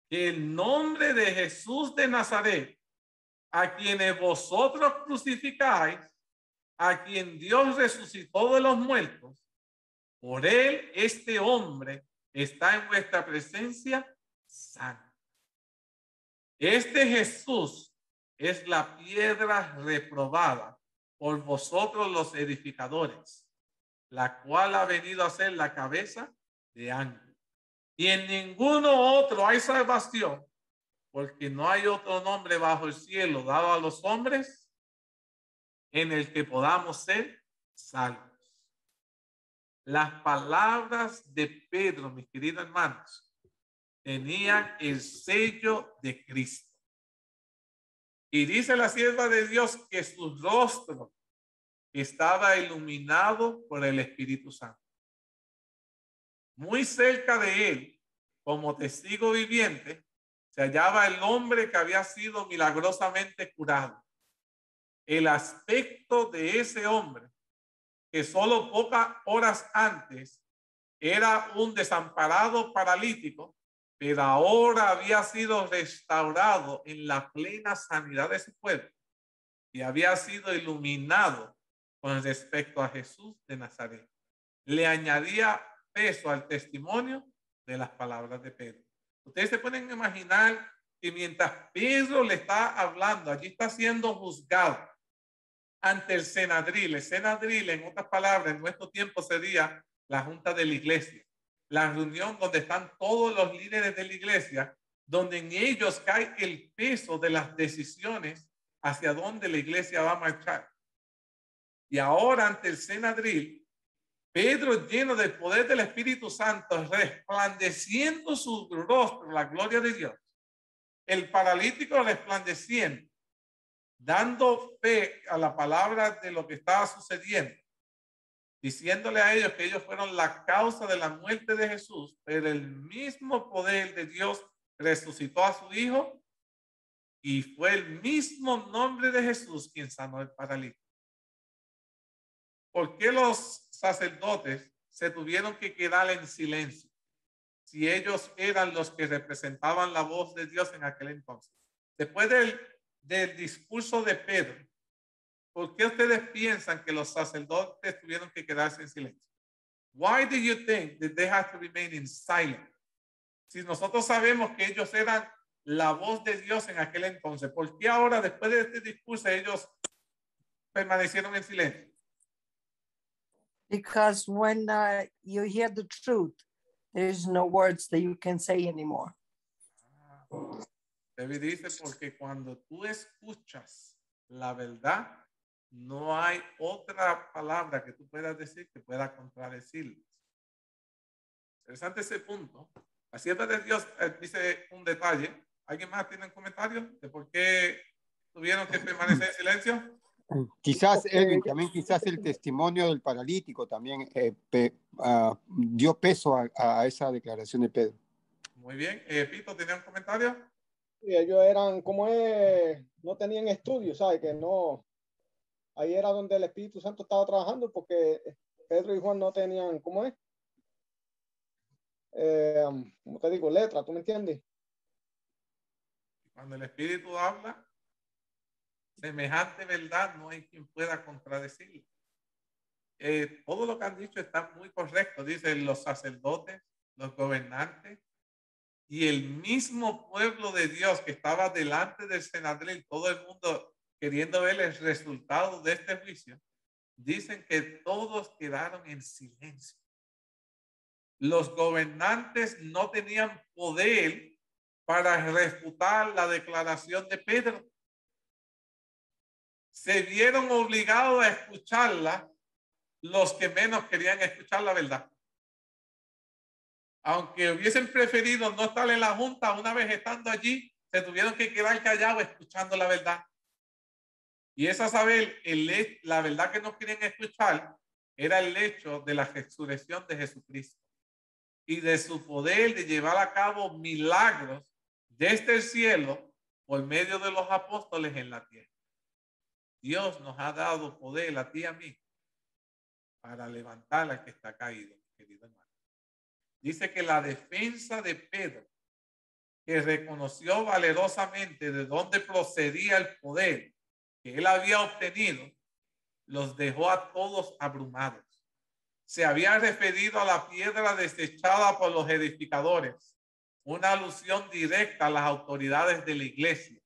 que el nombre de Jesús de Nazaret, a quienes vosotros crucificáis, a quien Dios resucitó de los muertos, por él este hombre está en vuestra presencia sano. Este Jesús es la piedra reprobada por vosotros los edificadores, la cual ha venido a ser la cabeza de ángulo. Y en ninguno otro hay salvación, porque no hay otro nombre bajo el cielo dado a los hombres en el que podamos ser salvos. Las palabras de Pedro, mis queridos hermanos, tenían el sello de Cristo. Y dice la sierva de Dios que su rostro estaba iluminado por el Espíritu Santo. Muy cerca de él, como testigo viviente, se hallaba el hombre que había sido milagrosamente curado. El aspecto de ese hombre, que solo pocas horas antes era un desamparado paralítico, pero ahora había sido restaurado en la plena sanidad de su pueblo y había sido iluminado con respecto a Jesús de Nazaret. Le añadía peso al testimonio de las palabras de Pedro. Ustedes se pueden imaginar que mientras Pedro le está hablando, allí está siendo juzgado ante el Senadril. El Senadril, en otras palabras, en nuestro tiempo sería la junta de la iglesia, la reunión donde están todos los líderes de la iglesia, donde en ellos cae el peso de las decisiones hacia dónde la iglesia va a marchar. Y ahora ante el Senadril, Pedro, lleno del poder del Espíritu Santo, resplandeciendo su rostro, la gloria de Dios. El paralítico resplandeciendo, dando fe a la palabra de lo que estaba sucediendo, diciéndole a ellos que ellos fueron la causa de la muerte de Jesús, pero el mismo poder de Dios resucitó a su hijo y fue el mismo nombre de Jesús quien sanó el paralítico. ¿Por qué los sacerdotes se tuvieron que quedar en silencio si ellos eran los que representaban la voz de Dios en aquel entonces? Después del discurso de Pedro, ¿por qué ustedes piensan que los sacerdotes tuvieron que quedarse en silencio? Why do you think that they have to remain in silence? Si nosotros sabemos que ellos eran la voz de Dios en aquel entonces, ¿por qué ahora, después de este discurso, ellos permanecieron en silencio? Because when you hear the truth, there is no words that you can say anymore. David dice, porque cuando tú escuchas la verdad, no hay otra palabra que tú puedas decir que pueda contradecirles. Interesante ese punto. La sierva de Dios dice un detalle. ¿Alguien más tiene un comentario de por qué tuvieron que permanecer en silencio? Quizás, Edwin, también quizás el testimonio del paralítico también dio peso a esa declaración de Pedro. Muy bien. Pito, ¿tenía un comentario? Y ellos eran, como es, no tenían estudios, ¿sabes? Que no, ahí era donde el Espíritu Santo estaba trabajando, porque Pedro y Juan no tenían, ¿cómo es? Como te digo, letra, ¿tú me entiendes? Cuando el Espíritu habla, semejante verdad no hay quien pueda contradecirlo. Todo lo que han dicho está muy correcto. Dicen los sacerdotes, los gobernantes y el mismo pueblo de Dios que estaba delante del Senadril, todo el mundo queriendo ver el resultado de este juicio. Dicen que todos quedaron en silencio. Los gobernantes no tenían poder para refutar la declaración de Pedro. Se vieron obligados a escucharla los que menos querían escuchar la verdad. Aunque hubiesen preferido no estar en la junta, una vez estando allí, se tuvieron que quedar callados escuchando la verdad. Y esa saber, la verdad que no querían escuchar era el hecho de la resurrección de Jesucristo y de su poder de llevar a cabo milagros desde el cielo por medio de los apóstoles en la tierra. Dios nos ha dado poder a ti y a mí para levantar al que está caído, querido hermano. Dice que la defensa de Pedro, que reconoció valerosamente de dónde procedía el poder que él había obtenido, los dejó a todos abrumados. Se había referido a la piedra desechada por los edificadores, una alusión directa a las autoridades de la iglesia,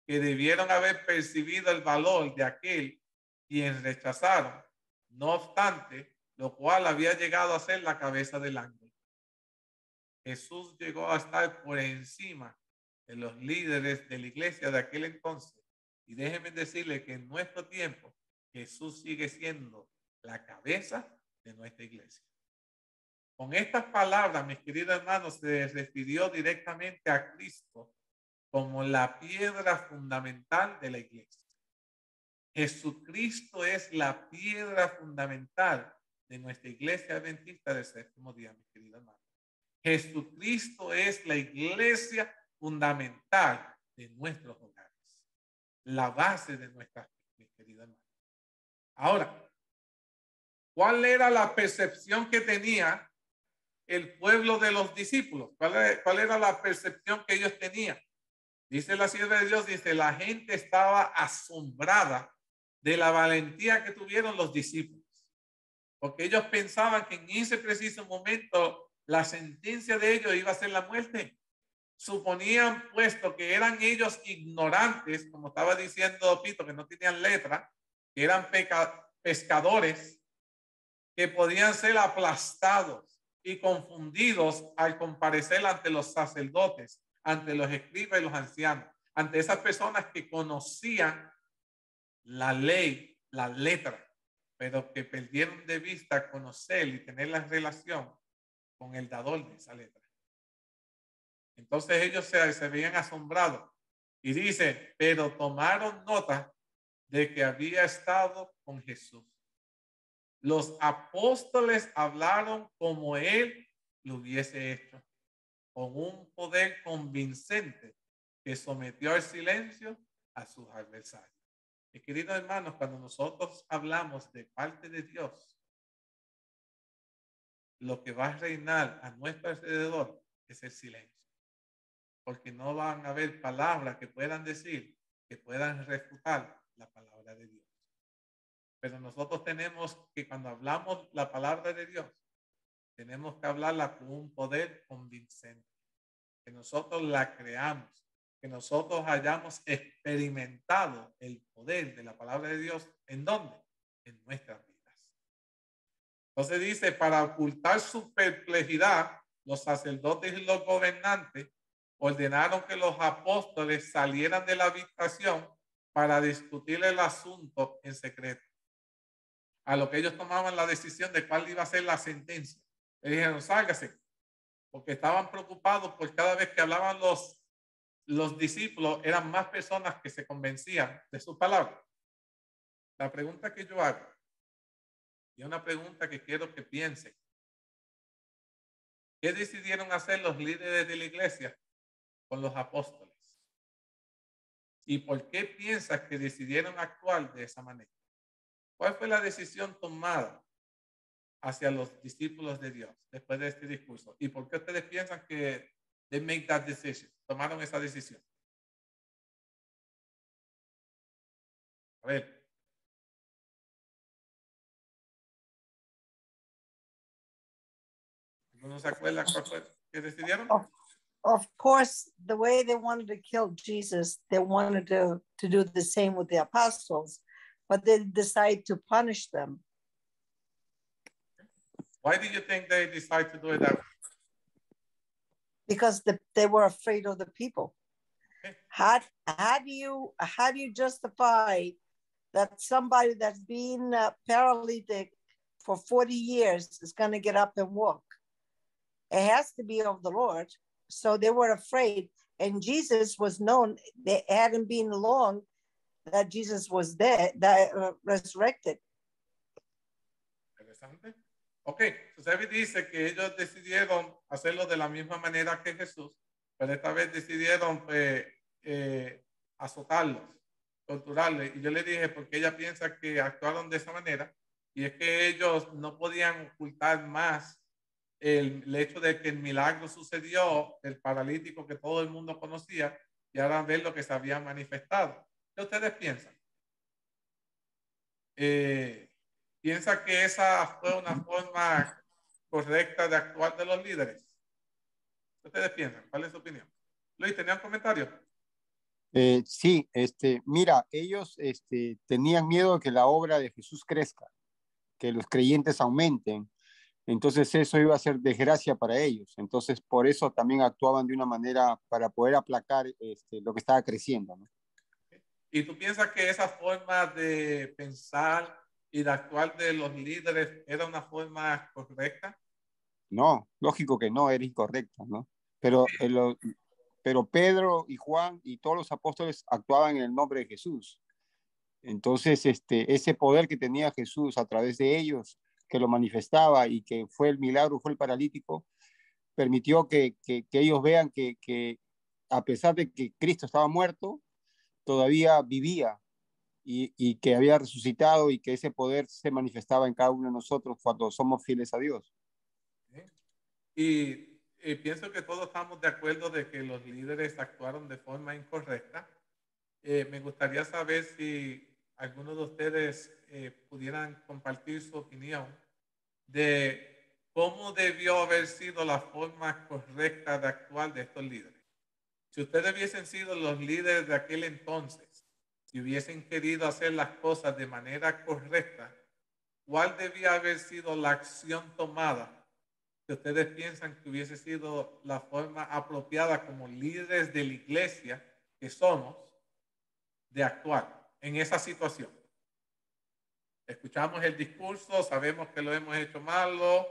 que debieron haber percibido el valor de aquel quien rechazaron, no obstante, lo cual había llegado a ser la cabeza del ángulo. Jesús llegó a estar por encima de los líderes de la iglesia de aquel entonces. Y déjenme decirle que en nuestro tiempo Jesús sigue siendo la cabeza de nuestra iglesia. Con estas palabras, mis queridos hermanos, se refirió directamente a Cristo como la piedra fundamental de la iglesia. Jesucristo es la piedra fundamental de nuestra iglesia adventista del séptimo día, mis queridos hermanos. Jesucristo es la iglesia fundamental de nuestros hogares, la base de nuestra fe, mis queridos hermanos. Ahora, ¿cuál era la percepción que tenía el pueblo de los discípulos? ¿Cuál era la percepción que ellos tenían? Dice la sierva de Dios, dice, la gente estaba asombrada de la valentía que tuvieron los discípulos, porque ellos pensaban que en ese preciso momento la sentencia de ellos iba a ser la muerte. Suponían, puesto que eran ellos ignorantes, como estaba diciendo Pito, que no tenían letra, que eran pescadores, que podían ser aplastados y confundidos al comparecer ante los sacerdotes, ante los escribas y los ancianos, ante esas personas que conocían la ley, la letra, pero que perdieron de vista conocer y tener la relación con el dador de esa letra. Entonces ellos se veían asombrados y dice, pero tomaron nota de que había estado con Jesús. Los apóstoles hablaron como él lo hubiese hecho, con un poder convincente que sometió al silencio a sus adversarios. Y queridos hermanos, cuando nosotros hablamos de parte de Dios, lo que va a reinar a nuestro alrededor es el silencio. Porque no van a haber palabras que puedan decir, que puedan refutar la palabra de Dios. Pero nosotros tenemos que, cuando hablamos la palabra de Dios, tenemos que hablarla con un poder convincente. Que nosotros la creamos, que nosotros hayamos experimentado el poder de la palabra de Dios. ¿En dónde? En nuestras vidas. Entonces dice, para ocultar su perplejidad, los sacerdotes y los gobernantes ordenaron que los apóstoles salieran de la habitación para discutir el asunto en secreto. A lo que ellos tomaban la decisión de cuál iba a ser la sentencia. Le dijeron, sálgase, porque estaban preocupados por cada vez que hablaban los discípulos, eran más personas que se convencían de su palabra. La pregunta que yo hago, y una pregunta que quiero que piensen, ¿qué decidieron hacer los líderes de la iglesia con los apóstoles? ¿Y por qué piensas que decidieron actuar de esa manera? ¿Cuál fue la decisión tomada hacia los discípulos de Dios después de este discurso? ¿Y por qué ustedes piensan que they make that decision? Tomaron esa decisión. A ver. ¿No se acuerdan cuál fue que decidieron? Of course, the way they wanted to kill Jesus, they wanted to do the same with the apostles, but they decided to punish them. Why do you think they decided to do it that way? Because they were afraid of the people. Okay. How do you justify that somebody that's been paralytic for 40 years is going to get up and walk? It has to be of the Lord. So they were afraid. And Jesus was known, they hadn't been long that Jesus was dead, resurrected. Interesante. Ok, David dice que ellos decidieron hacerlo de la misma manera que Jesús, pero esta vez decidieron azotarlos, torturarles. Y yo le dije, porque ella piensa que actuaron de esa manera, y es que ellos no podían ocultar más el hecho de que el milagro sucedió, el paralítico que todo el mundo conocía, y ahora ver lo que se había manifestado. ¿Qué ustedes piensan? ¿Piensa que esa fue una forma correcta de actuar de los líderes? ¿Qué ustedes piensan? ¿Cuál es su opinión? Luis, ¿tenía un comentario? Sí, mira, ellos tenían miedo de que la obra de Jesús crezca, que los creyentes aumenten. Entonces eso iba a ser desgracia para ellos. Entonces por eso también actuaban de una manera para poder aplacar lo que estaba creciendo, ¿no? ¿Y tú piensas que esa forma de pensar y de actuar de los líderes era una forma correcta? No, lógico que no, era incorrecta, ¿no? Pero, pero Pedro y Juan y todos los apóstoles actuaban en el nombre de Jesús. Entonces, ese poder que tenía Jesús a través de ellos, que lo manifestaba y que fue el milagro, fue el paralítico, permitió que ellos vean que a pesar de que Cristo estaba muerto, todavía vivía y que había resucitado y que ese poder se manifestaba en cada uno de nosotros cuando somos fieles a Dios. Y pienso que todos estamos de acuerdo de que los líderes actuaron de forma incorrecta. Me gustaría saber si algunos de ustedes pudieran compartir su opinión de cómo debió haber sido la forma correcta de actuar de estos líderes. Si ustedes hubiesen sido los líderes de aquel entonces, si hubiesen querido hacer las cosas de manera correcta, ¿cuál debía haber sido la acción tomada que ustedes piensan que hubiese sido la forma apropiada como líderes de la iglesia que somos de actuar en esa situación? Escuchamos el discurso, sabemos que lo hemos hecho malo,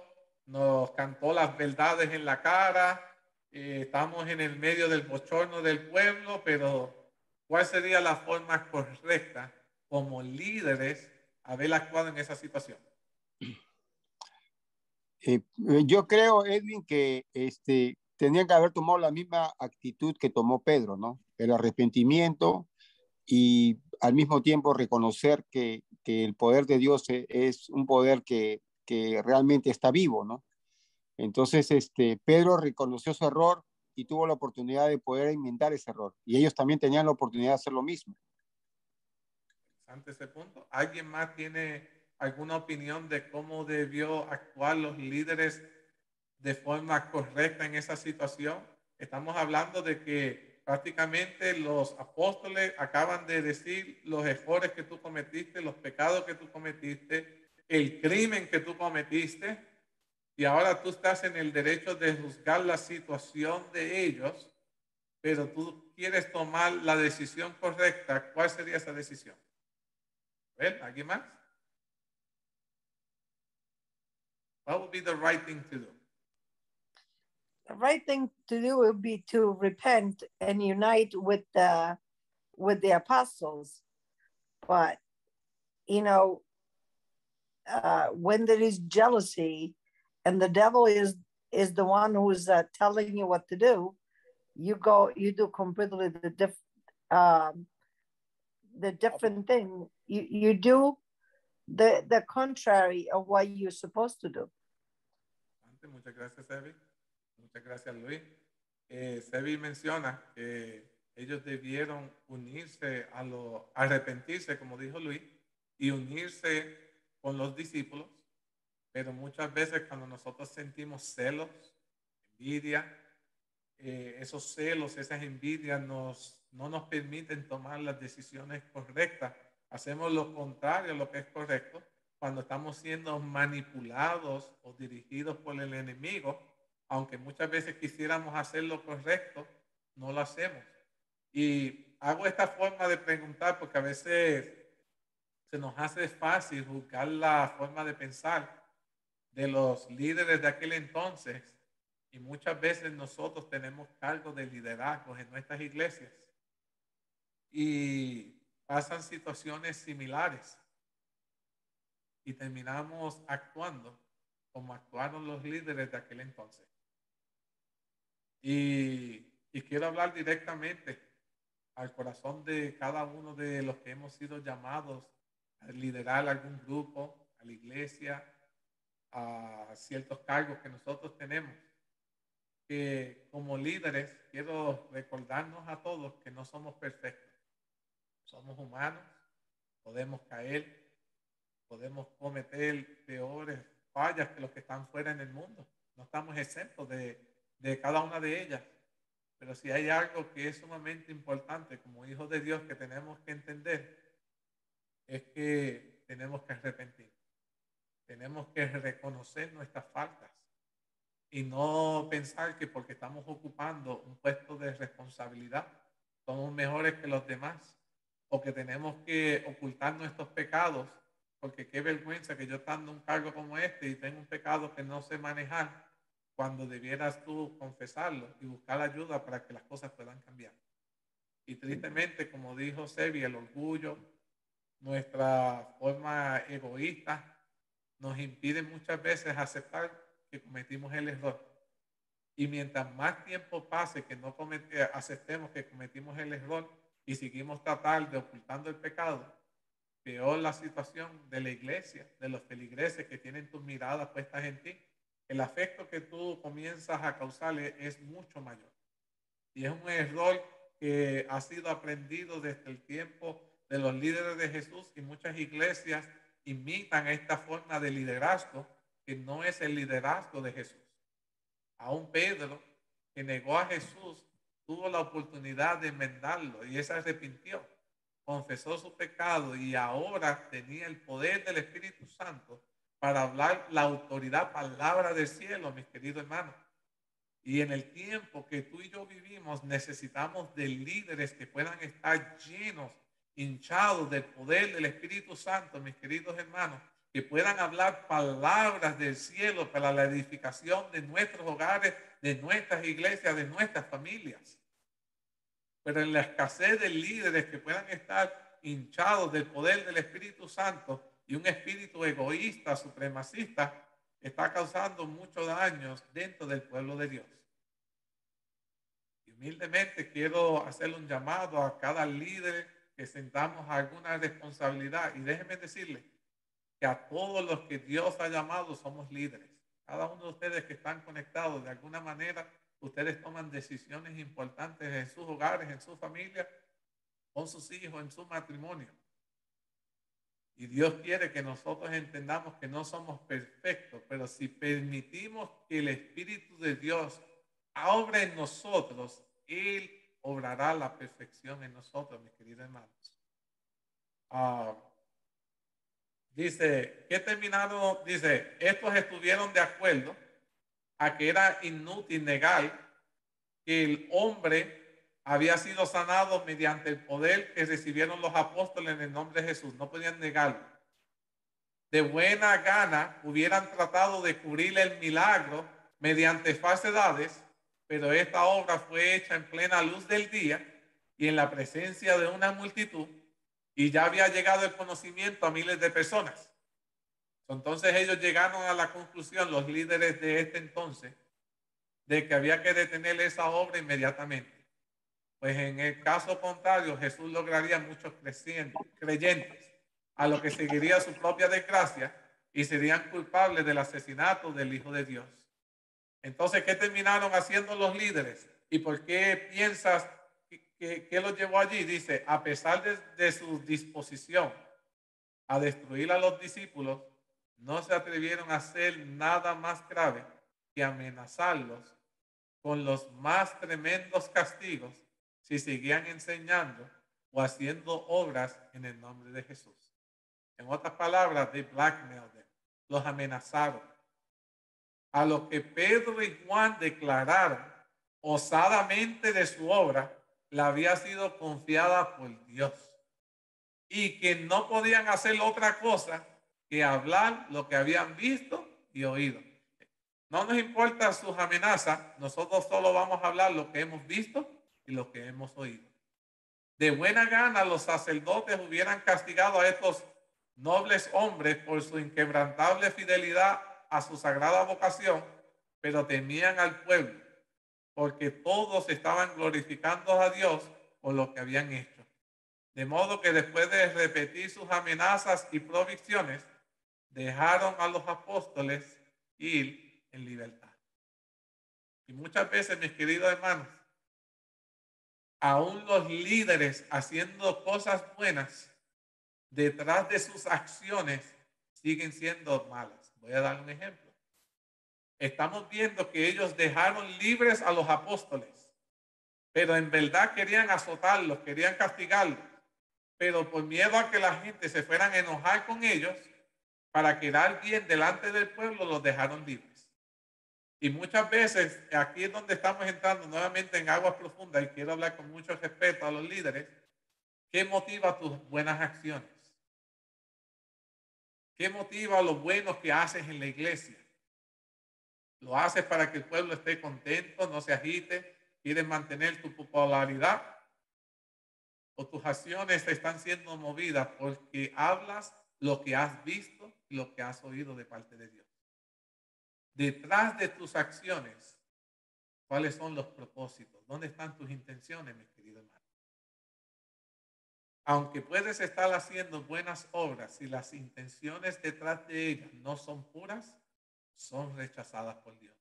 nos cantó las verdades en la cara, estamos en el medio del bochorno del pueblo, pero ¿cuál sería la forma correcta como líderes haber actuado en esa situación? Yo creo, Edwin, que tenían que haber tomado la misma actitud que tomó Pedro, ¿no? El arrepentimiento y al mismo tiempo reconocer que el poder de Dios es un poder que realmente está vivo, ¿no? Entonces, Pedro reconoció su error y tuvo la oportunidad de poder enmendar ese error. Y ellos también tenían la oportunidad de hacer lo mismo. Ante ese punto, ¿alguien más tiene alguna opinión de cómo debió actuar los líderes de forma correcta en esa situación? Estamos hablando de que prácticamente los apóstoles acaban de decir los errores que tú cometiste, los pecados que tú cometiste, el crimen que tú cometiste, y ahora tú estás en el derecho de juzgar la situación de ellos, pero tú quieres tomar la decisión correcta. ¿Cuál sería esa decisión? ¿Alguien más? What would be the right thing to do? The right thing to do would be to repent and unite with the apostles. But you know, when there is jealousy, and the devil is the one who's telling you what to do, you do completely the different thing. You do the contrary of what you're supposed to do. Muchas gracias, Sebi. Muchas gracias, Luis. Sebi menciona que ellos debieron unirse arrepentirse, como dijo Luis, y unirse con los discípulos, pero muchas veces cuando nosotros sentimos celos, envidia, esos celos, esas envidias no nos permiten tomar las decisiones correctas. Hacemos lo contrario a lo que es correcto cuando estamos siendo manipulados o dirigidos por el enemigo, aunque muchas veces quisiéramos hacer lo correcto, no lo hacemos. Y hago esta forma de preguntar porque a veces se nos hace fácil juzgar la forma de pensar de los líderes de aquel entonces, y muchas veces nosotros tenemos cargo de liderazgo en nuestras iglesias y pasan situaciones similares y terminamos actuando como actuaron los líderes de aquel entonces. Y quiero hablar directamente al corazón de cada uno de los que hemos sido llamados a liderar algún grupo, a la iglesia, a ciertos cargos que nosotros tenemos. Que como líderes quiero recordarnos a todos que no somos perfectos. Somos humanos, podemos caer, podemos cometer peores fallas que los que están fuera en el mundo. No estamos exentos de cada una de ellas. Pero si hay algo que es sumamente importante como hijos de Dios que tenemos que entender, es que tenemos que arrepentir. Tenemos que reconocer nuestras faltas y no pensar que porque estamos ocupando un puesto de responsabilidad somos mejores que los demás, o que tenemos que ocultar nuestros pecados, porque qué vergüenza que yo estando en un cargo como este y tengo un pecado que no sé manejar, cuando debieras tú confesarlo y buscar ayuda para que las cosas puedan cambiar. Y tristemente, como dijo Sebi, el orgullo, nuestra forma egoísta, nos impide muchas veces aceptar que cometimos el error. Y mientras más tiempo pase que no aceptemos que cometimos el error y seguimos tratando de ocultando el pecado, peor la situación de la iglesia, de los feligreses que tienen tus miradas puestas en ti. El afecto que tú comienzas a causarle es mucho mayor. Y es un error que ha sido aprendido desde el tiempo de los líderes de Jesús, y muchas iglesias imitan esta forma de liderazgo que no es el liderazgo de Jesús. Aún Pedro, que negó a Jesús, tuvo la oportunidad de enmendarlo y él se arrepintió, confesó su pecado y ahora tenía el poder del Espíritu Santo para hablar la autoridad, palabra del cielo, mis queridos hermanos. Y en el tiempo que tú y yo vivimos, necesitamos de líderes que puedan estar llenos, hinchados del poder del Espíritu Santo, mis queridos hermanos, que puedan hablar palabras del cielo para la edificación de nuestros hogares, de nuestras iglesias, de nuestras familias. Pero en la escasez de líderes que puedan estar hinchados del poder del Espíritu Santo y un espíritu egoísta, supremacista, está causando muchos daños dentro del pueblo de Dios. Y humildemente quiero hacerle un llamado a cada líder que sentamos alguna responsabilidad. Y déjenme decirle que a todos los que Dios ha llamado somos líderes. Cada uno de ustedes que están conectados de alguna manera, ustedes toman decisiones importantes en sus hogares, en su familia, con sus hijos, en su matrimonio. Y Dios quiere que nosotros entendamos que no somos perfectos, pero si permitimos que el Espíritu de Dios obra en nosotros, Él obrará la perfección en nosotros, mis queridos hermanos. Dice, ¿qué terminaron? Dice, estos estuvieron de acuerdo a que era inútil negar que el hombre había sido sanado mediante el poder que recibieron los apóstoles en el nombre de Jesús. No podían negarlo. De buena gana hubieran tratado de cubrir el milagro mediante falsedades, pero esta obra fue hecha en plena luz del día y en la presencia de una multitud, y ya había llegado el conocimiento a miles de personas. Entonces ellos llegaron a la conclusión, los líderes de este entonces, de que había que detener esa obra inmediatamente. Pues en el caso contrario, Jesús lograría muchos creyentes, a lo que seguiría su propia desgracia y serían culpables del asesinato del Hijo de Dios. Entonces, ¿qué terminaron haciendo los líderes? ¿Y por qué piensas que los llevó allí? Dice, a pesar de su disposición a destruir a los discípulos, no se atrevieron a hacer nada más grave que amenazarlos con los más tremendos castigos si seguían enseñando o haciendo obras en el nombre de Jesús. En otras palabras, they blackmailed them, los amenazaron. A lo que Pedro y Juan declararon osadamente de su obra, la había sido confiada por Dios, y que no podían hacer otra cosa que hablar lo que habían visto y oído. No nos importa sus amenazas, nosotros solo vamos a hablar lo que hemos visto y lo que hemos oído. De buena gana los sacerdotes hubieran castigado a estos nobles hombres por su inquebrantable fidelidad a su sagrada vocación, pero temían al pueblo, porque todos estaban glorificando a Dios por lo que habían hecho. De modo que después de repetir sus amenazas y prohibiciones, dejaron a los apóstoles ir en libertad. Y muchas veces, mis queridos hermanos, aún los líderes haciendo cosas buenas, detrás de sus acciones siguen siendo malas. Voy a dar un ejemplo. Estamos viendo que ellos dejaron libres a los apóstoles, pero en verdad querían azotarlos, querían castigarlos, pero por miedo a que la gente se fueran a enojar con ellos, para quedar bien delante del pueblo, los dejaron libres. Y muchas veces, aquí es donde estamos entrando nuevamente en aguas profundas, y quiero hablar con mucho respeto a los líderes. ¿Qué motiva tus buenas acciones? ¿Qué motiva lo bueno que haces en la iglesia? Lo haces para que el pueblo esté contento, no se agite, quieres mantener tu popularidad, o tus acciones están siendo movidas porque hablas lo que has visto y lo que has oído de parte de Dios. Detrás de tus acciones, ¿cuáles son los propósitos? ¿Dónde están tus intenciones, mis queridos hermanos? Aunque puedes estar haciendo buenas obras, si las intenciones detrás de ellas no son puras, son rechazadas por Dios.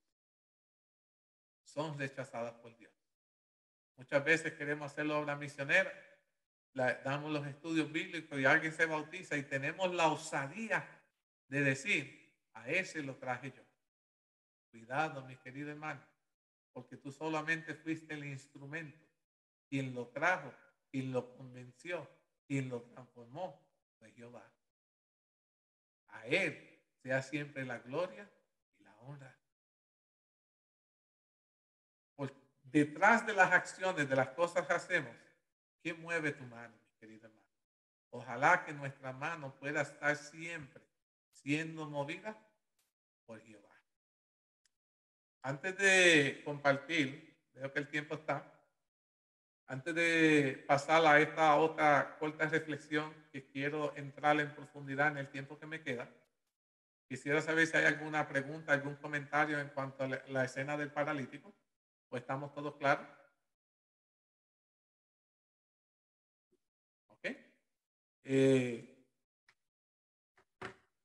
Son rechazadas por Dios. Muchas veces queremos hacer la obra misionera, damos los estudios bíblicos y alguien se bautiza y tenemos la osadía de decir, a ese lo traje yo. Cuidado, mi querido hermano, porque tú solamente fuiste el instrumento. Quien lo trajo, quien lo convenció, quien lo transformó, fue Jehová. A Él sea siempre la gloria y la honra. Por detrás de las acciones, de las cosas que hacemos, ¿qué mueve tu mano, mi querido hermano? Ojalá que nuestra mano pueda estar siempre siendo movida por Jehová. Antes de compartir, veo que el tiempo está. Antes de pasar a esta otra corta reflexión que quiero entrar en profundidad en el tiempo que me queda, quisiera saber si hay alguna pregunta, algún comentario en cuanto a la escena del paralítico. ¿O estamos todos claros? ¿Ok?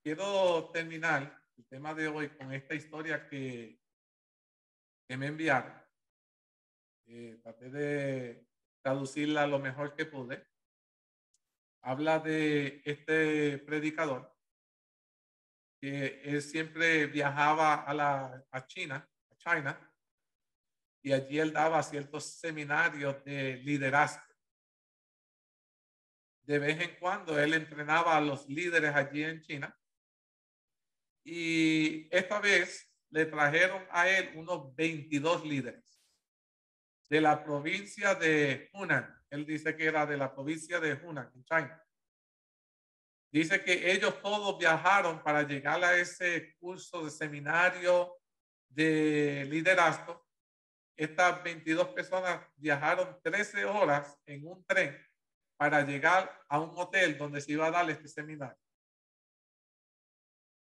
Quiero terminar el tema de hoy con esta historia que me enviaron. Traté de traducirla lo mejor que pude. Habla de este predicador que él siempre viajaba a China, y allí él daba ciertos seminarios de liderazgo. De vez en cuando él entrenaba a los líderes allí en China, y esta vez le trajeron a él unos 22 líderes de la provincia de Hunan. Él dice que era de la provincia de Hunan, en China. Dice que ellos todos viajaron para llegar a ese curso de seminario de liderazgo. Estas 22 personas viajaron 13 horas en un tren para llegar a un hotel donde se iba a dar este seminario.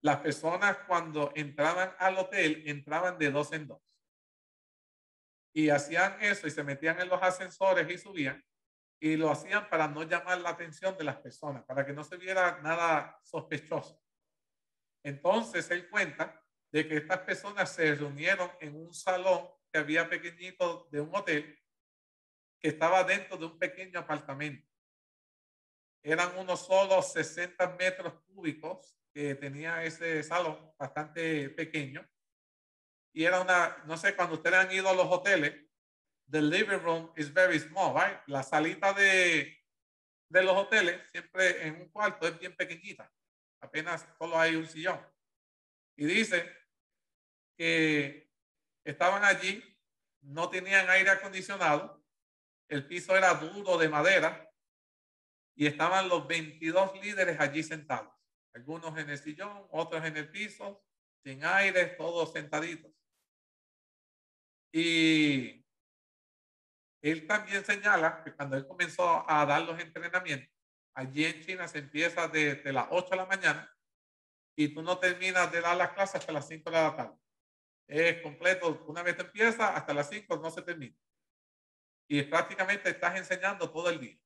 Las personas cuando entraban al hotel entraban de 2 en 2. Y hacían eso y se metían en los ascensores y subían. Y lo hacían para no llamar la atención de las personas, para que no se viera nada sospechoso. Entonces él cuenta de que estas personas se reunieron en un salón que había pequeñito de un hotel que estaba dentro de un pequeño apartamento. Eran unos solo 60 metros cúbicos que tenía ese salón, bastante pequeño. Y era una, no sé, cuando ustedes han ido a los hoteles, the living room is very small, right? La salita de los hoteles siempre en un cuarto es bien pequeñita. Apenas solo hay un sillón. Y dice que estaban allí, no tenían aire acondicionado, el piso era duro de madera y estaban los 22 líderes allí sentados. Algunos en el sillón, otros en el piso, sin aire, todos sentaditos. Y él también señala que cuando él comenzó a dar los entrenamientos, allí en China se empieza desde las 8 de la mañana y tú no terminas de dar las clases hasta las 5 de la tarde. Es completo, una vez empieza hasta las 5 no se termina. Y prácticamente estás enseñando todo el día.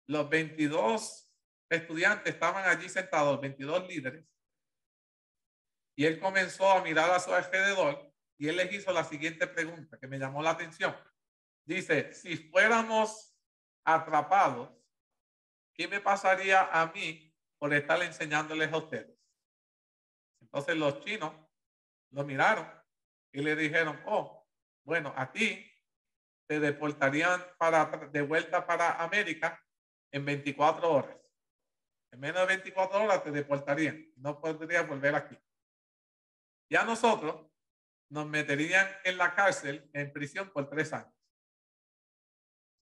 Los 22 estudiantes estaban allí sentados, 22 líderes, y él comenzó a mirar a su alrededor y él les hizo la siguiente pregunta que me llamó la atención. Dice, si fuéramos atrapados, ¿qué me pasaría a mí por estar enseñándoles a ustedes? Entonces los chinos lo miraron y le dijeron, oh, bueno, a ti te deportarían de vuelta para América en 24 horas. En menos de 24 horas te deportarían. No podrías volver aquí. Y a nosotros nos meterían en la cárcel, en prisión por 3 años.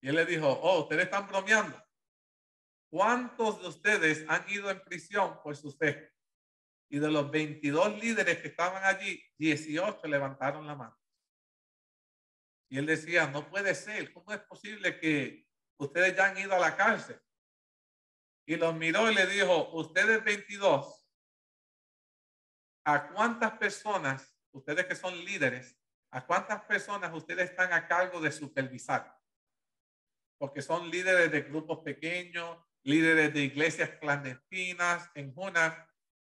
Y él le dijo, oh, ustedes están bromeando. ¿Cuántos de ustedes han ido en prisión por su fe? Y de los 22 líderes que estaban allí, 18 levantaron la mano. Y él decía, no puede ser, ¿cómo es posible que ustedes ya han ido a la cárcel? Y los miró y le dijo, ustedes 22, ¿a cuántas personas, ustedes que son líderes, a cuántas personas ustedes están a cargo de supervisar? Porque son líderes de grupos pequeños, líderes de iglesias clandestinas en Juna.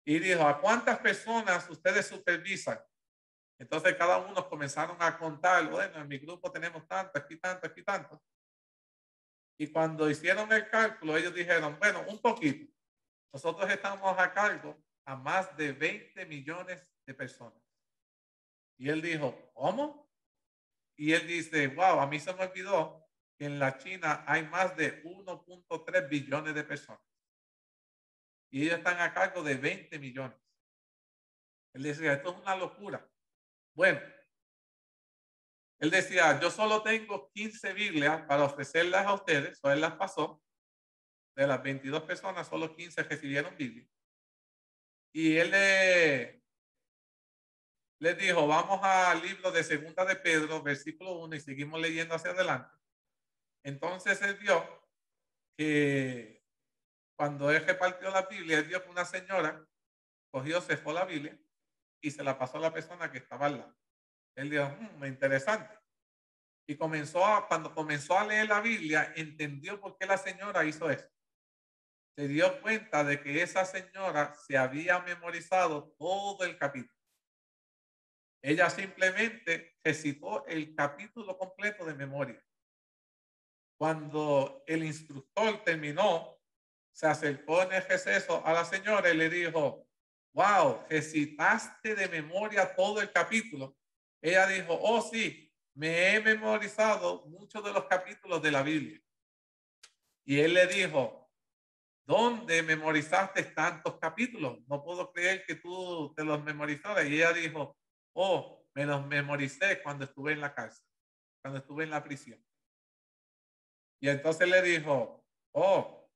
Y dijo, ¿a cuántas personas ustedes supervisan? Entonces cada uno comenzaron a contar, bueno, en mi grupo tenemos tanto, aquí tanto, aquí tanto. Y cuando hicieron el cálculo, ellos dijeron, bueno, un poquito. Nosotros estamos a cargo a más de 20 millones de personas. Y él dijo, ¿cómo? Y él dice, wow, a mí se me olvidó que en la China hay más de 1.3 billones de personas. Y ellos están a cargo de 20 millones. Él decía, esto es una locura. Bueno, él decía, yo solo tengo 15 Biblias para ofrecerlas a ustedes, o él las pasó. De las 22 personas, solo 15 recibieron Biblia. Y él les dijo, vamos al libro de Segunda de Pedro, versículo 1, y seguimos leyendo hacia adelante. Entonces él vio que cuando él repartió la Biblia, él vio que una señora cogió, cejó la Biblia y se la pasó a la persona que estaba al lado. Él dijo, interesante. Y cuando comenzó a leer la Biblia, entendió por qué la señora hizo eso. Se dio cuenta de que esa señora se había memorizado todo el capítulo. Ella simplemente recitó el capítulo completo de memoria. Cuando el instructor terminó, se acercó en el receso a la señora y le dijo, wow, recitaste de memoria todo el capítulo. Ella dijo, oh sí, me he memorizado muchos de los capítulos de la Biblia. Y él le dijo, ¿dónde memorizaste tantos capítulos? No puedo creer que tú te los memorizaras. Y ella dijo, oh, me los memoricé cuando estuve en la cárcel, cuando estuve en la prisión. Y entonces le dijo, oh,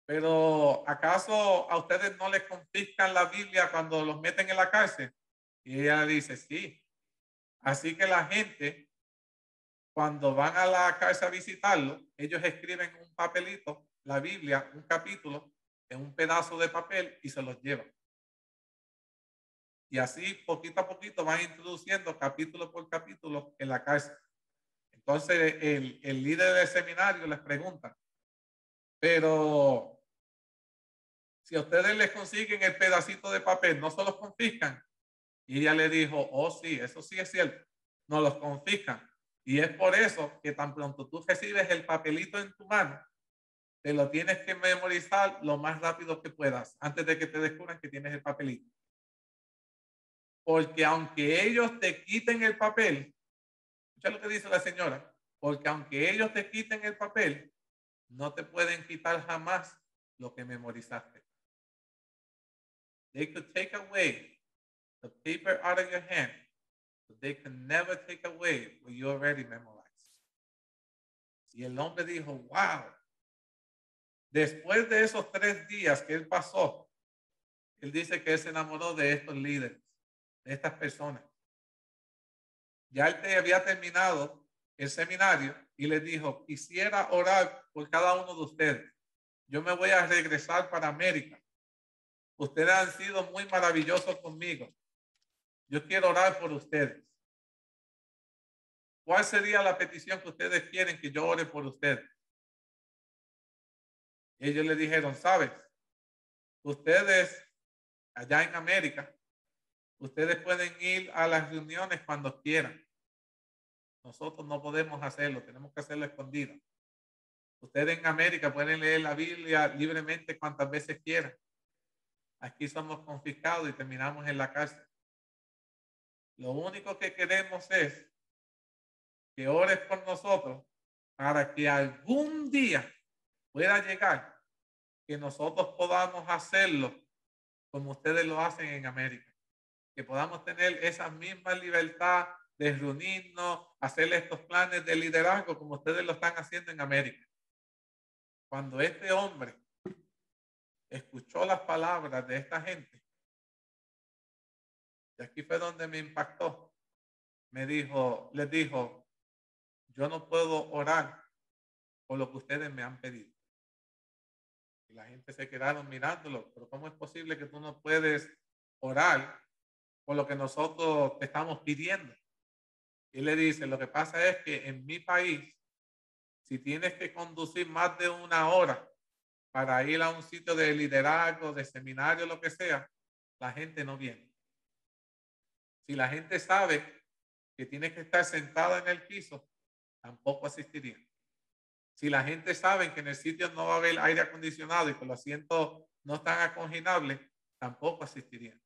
pero ¿acaso a ustedes no les confiscan la Biblia cuando los meten en la cárcel? Y ella dice, sí. Así que la gente, cuando van a la cárcel a visitarlo, ellos escriben un papelito, la Biblia, un capítulo, en un pedazo de papel y se los llevan. Y así, poquito a poquito, van introduciendo capítulo por capítulo en la cárcel. Entonces, el líder del seminario les pregunta, pero si a ustedes les consiguen el pedacito de papel, ¿no se los confiscan? Y ella le dijo, oh sí, eso sí es cierto, no los confiscan. Y es por eso que tan pronto tú recibes el papelito en tu mano, te lo tienes que memorizar lo más rápido que puedas, antes de que te descubran que tienes el papelito. Porque aunque ellos te quiten el papel, escucha lo que dice la señora, porque aunque ellos te quiten el papel, no te pueden quitar jamás lo que memorizaste. They could take away the paper out of your hand, but they can never take away what you already memorized. Y el hombre dijo, wow. Después de esos 3 días que él pasó, él dice que él se enamoró de estos líderes, de estas personas. Ya él había terminado el seminario y le dijo, quisiera orar por cada uno de ustedes. Yo me voy a regresar para América. Ustedes han sido muy maravillosos conmigo. Yo quiero orar por ustedes. ¿Cuál sería la petición que ustedes quieren que yo ore por ustedes? Ellos le dijeron, ¿sabes? Ustedes allá en América, ustedes pueden ir a las reuniones cuando quieran. Nosotros no podemos hacerlo, tenemos que hacerlo escondido. Ustedes en América pueden leer la Biblia libremente cuantas veces quieran. Aquí somos confiscados y terminamos en la cárcel. Lo único que queremos es que ores por nosotros para que algún día pueda llegar que nosotros podamos hacerlo como ustedes lo hacen en América. Que podamos tener esa misma libertad de reunirnos, hacer estos planes de liderazgo como ustedes lo están haciendo en América. Cuando este hombre escuchó las palabras de esta gente, Y aquí fue donde me impactó. Les dijo, yo no puedo orar por lo que ustedes me han pedido. Y la gente se quedaron mirándolo, pero ¿cómo es posible que tú no puedes orar por lo que nosotros te estamos pidiendo? Y le dice, lo que pasa es que en mi país, si tienes que conducir más de 1 hora para ir a un sitio de liderazgo, de seminario, lo que sea, la gente no viene. Si la gente sabe que tiene que estar sentada en el piso, tampoco asistiría. Si la gente sabe que en el sitio no va a haber aire acondicionado y que los asientos no están acongelables, tampoco asistirían.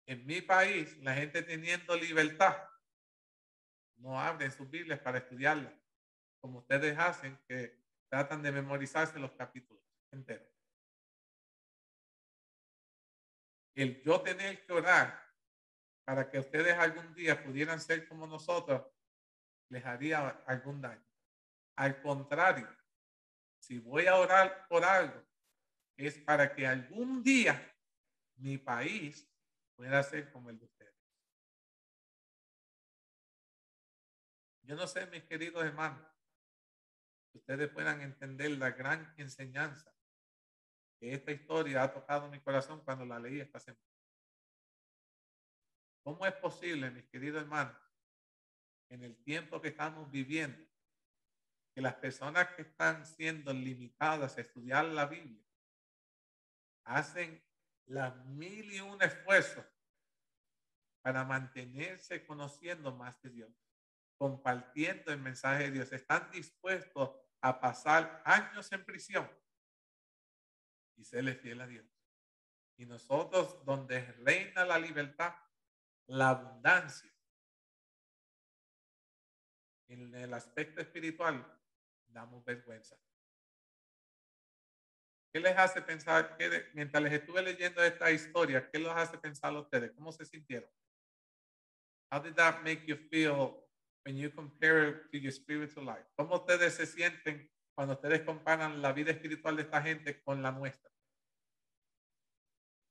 En mi país, la gente teniendo libertad, no abren sus Biblias para estudiarla, como ustedes hacen, que tratan de memorizarse los capítulos enteros. El yo tener que orar para que ustedes algún día pudieran ser como nosotros, les haría algún daño. Al contrario, si voy a orar por algo, es para que algún día mi país pueda ser como el de ustedes. Yo no sé, mis queridos hermanos, que ustedes puedan entender la gran enseñanza que esta historia ha tocado mi corazón cuando la leí esta semana. ¿Cómo es posible, mis queridos hermanos, en el tiempo que estamos viviendo, que las personas que están siendo limitadas a estudiar la Biblia hacen las 1001 esfuerzos para mantenerse conociendo más de Dios, compartiendo el mensaje de Dios, están dispuestos a pasar años en prisión y serle fiel a Dios? Y nosotros, donde reina la libertad, la abundancia, en el aspecto espiritual, damos vergüenza. ¿Qué les hace pensar, mientras les estuve leyendo esta historia, qué les hace pensar a ustedes? ¿Cómo se sintieron? How did that make you feel when you compare it to your spiritual life? ¿Cómo ustedes se sienten cuando ustedes comparan la vida espiritual de esta gente con la nuestra?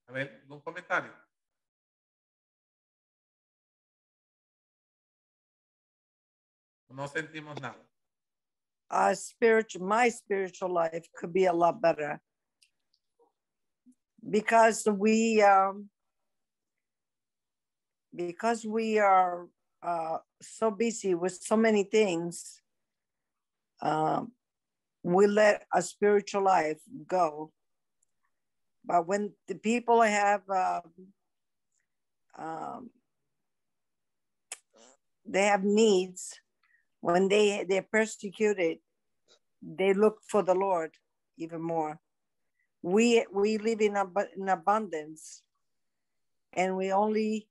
A ver, ¿algún comentario? No sentimos nada. My spiritual life could be a lot better because we are so busy with so many things. We let a spiritual life go. But when the people have they have needs, when they're persecuted, they look for the Lord even more. We live in abundance, and we only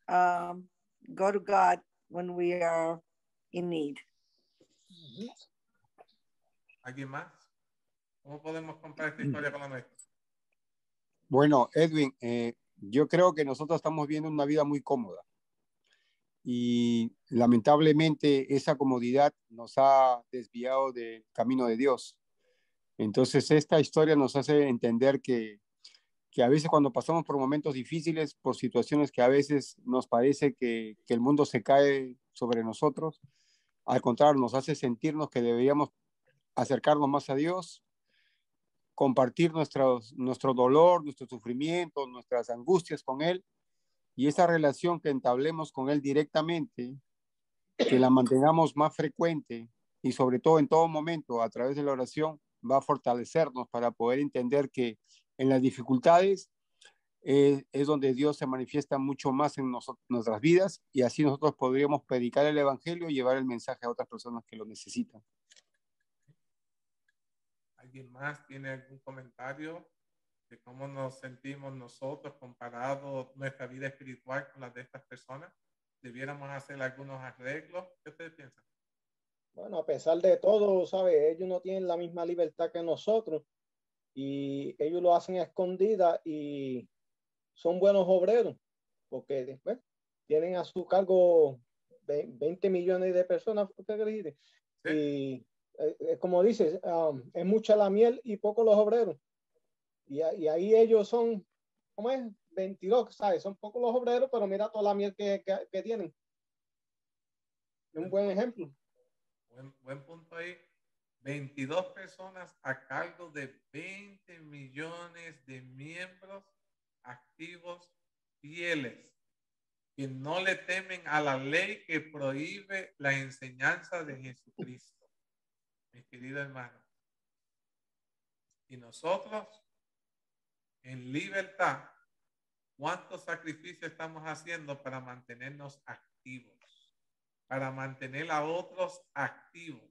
go to God when we are in need. ¿Alguien más? ¿Cómo podemos comparar esta historia con la nuestra? Bueno, Edwin, yo creo que nosotros estamos viendo una vida muy cómoda y lamentablemente esa comodidad nos ha desviado del camino de Dios. Entonces esta historia nos hace entender que a veces cuando pasamos por momentos difíciles, por situaciones que a veces nos parece que el mundo se cae sobre nosotros, al contrario, nos hace sentirnos que deberíamos acercarnos más a Dios, compartir nuestro dolor, nuestro sufrimiento, nuestras angustias con Él, y esa relación que entablemos con Él directamente, que la mantengamos más frecuente y sobre todo en todo momento a través de la oración, va a fortalecernos para poder entender que en las dificultades es donde Dios se manifiesta mucho más en nuestras vidas, y así nosotros podríamos predicar el Evangelio y llevar el mensaje a otras personas que lo necesitan. ¿Alguien más tiene algún comentario de cómo nos sentimos nosotros comparado nuestra vida espiritual con la de estas personas? ¿Debiéramos hacer algunos arreglos? ¿Qué ustedes piensan? Bueno, a pesar de todo, ¿sabes? Ellos no tienen la misma libertad que nosotros y ellos lo hacen a escondidas y son buenos obreros porque después tienen a su cargo 20 millones de personas. ¿Sí? Y como dices, es mucha la miel y poco los obreros. Y ahí ellos son ¿cómo es? 22, ¿sabes? Son pocos los obreros, pero mira toda la miel que tienen. Es un buen ejemplo. Buen punto ahí. 22 personas a cargo de 20 millones de miembros activos fieles que no le temen a la ley que prohíbe la enseñanza de Jesucristo. Mis queridos hermanos. Y nosotros, en libertad, ¿cuántos sacrificios estamos haciendo para mantenernos activos? Para mantener a otros activos.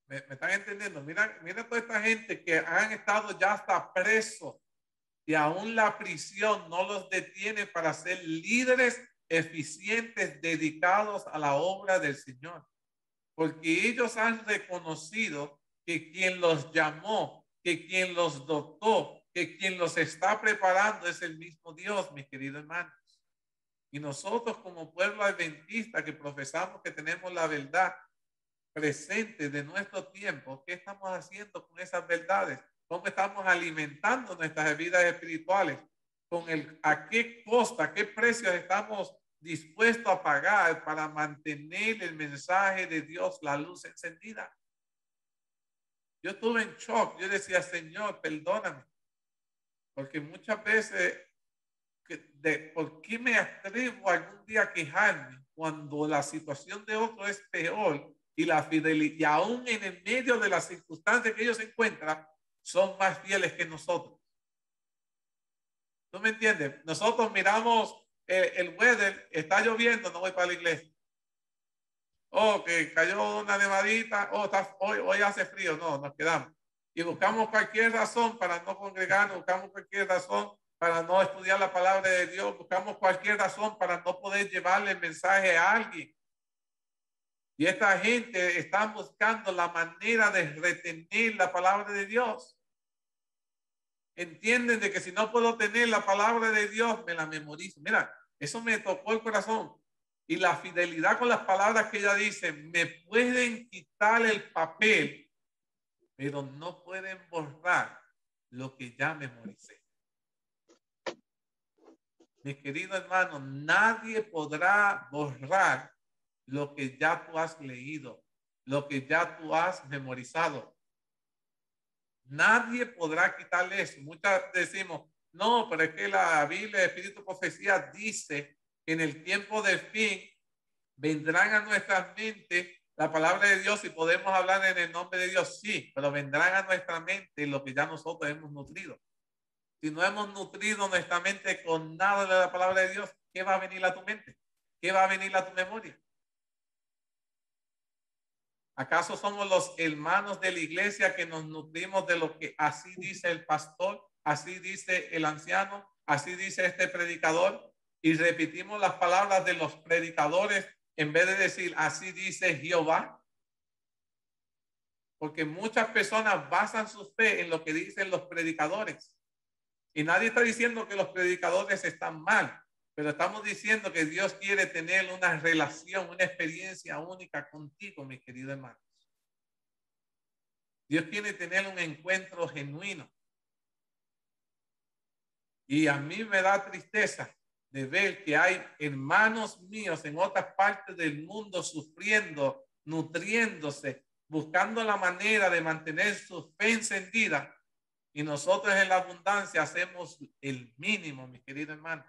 ¿Me están entendiendo? Mira toda esta gente que han estado ya hasta presos y aún la prisión no los detiene para ser líderes eficientes dedicados a la obra del Señor. Porque ellos han reconocido que quien los llamó, que quien los dotó, que quien los está preparando es el mismo Dios, mis queridos hermanos. Y nosotros como pueblo adventista que profesamos que tenemos la verdad presente de nuestro tiempo, ¿qué estamos haciendo con esas verdades? ¿Cómo estamos alimentando nuestras vidas espirituales? ¿A qué costa, a qué precios estamos dispuestos a pagar para mantener el mensaje de Dios, la luz encendida? Yo estuve en shock. Yo decía, Señor, perdóname. Porque muchas veces, ¿por qué me atrevo algún día a quejarme cuando la situación de otro es peor? Y la fidelidad, y aún en el medio de las circunstancias que ellos se encuentran, son más fieles que nosotros. ¿Tú me entiendes? Nosotros miramos el weather, está lloviendo, no voy para la iglesia. Oh, que cayó una nevadita, hoy hace frío, no, nos quedamos. Y buscamos cualquier razón para no congregarnos, buscamos cualquier razón para no estudiar la palabra de Dios, buscamos cualquier razón para no poder llevarle el mensaje a alguien. Y esta gente está buscando la manera de retener la palabra de Dios. Entienden de que si no puedo tener la palabra de Dios, me la memorizo. Mira, eso me tocó el corazón. Y la fidelidad con las palabras que ella dice, me pueden quitar el papel, pero no pueden borrar lo que ya memoricé. Mis queridos hermanos, nadie podrá borrar lo que ya tú has leído, lo que ya tú has memorizado. Nadie podrá quitarle eso. Muchas decimos, no, pero es que la Biblia, el Espíritu Profecía dice que en el tiempo del fin vendrán a nuestras mentes la palabra de Dios y podemos hablar en el nombre de Dios, sí, pero vendrán a nuestra mente lo que ya nosotros hemos nutrido. Si no hemos nutrido nuestra mente con nada de la palabra de Dios, ¿qué va a venir a tu mente? ¿Qué va a venir a tu memoria? ¿Acaso somos los hermanos de la iglesia que nos nutrimos de lo que así dice el pastor, así dice el anciano, así dice este predicador? Y repetimos las palabras de los predicadores en vez de decir así dice Jehová. Porque muchas personas basan su fe en lo que dicen los predicadores. Y nadie está diciendo que los predicadores están mal, pero estamos diciendo que Dios quiere tener una relación, una experiencia única contigo, mis queridos hermanos. Dios quiere tener un encuentro genuino. Y a mí me da tristeza de ver que hay hermanos míos en otras partes del mundo sufriendo, nutriéndose, buscando la manera de mantener su fe encendida. Y nosotros en la abundancia hacemos el mínimo, mis queridos hermanos.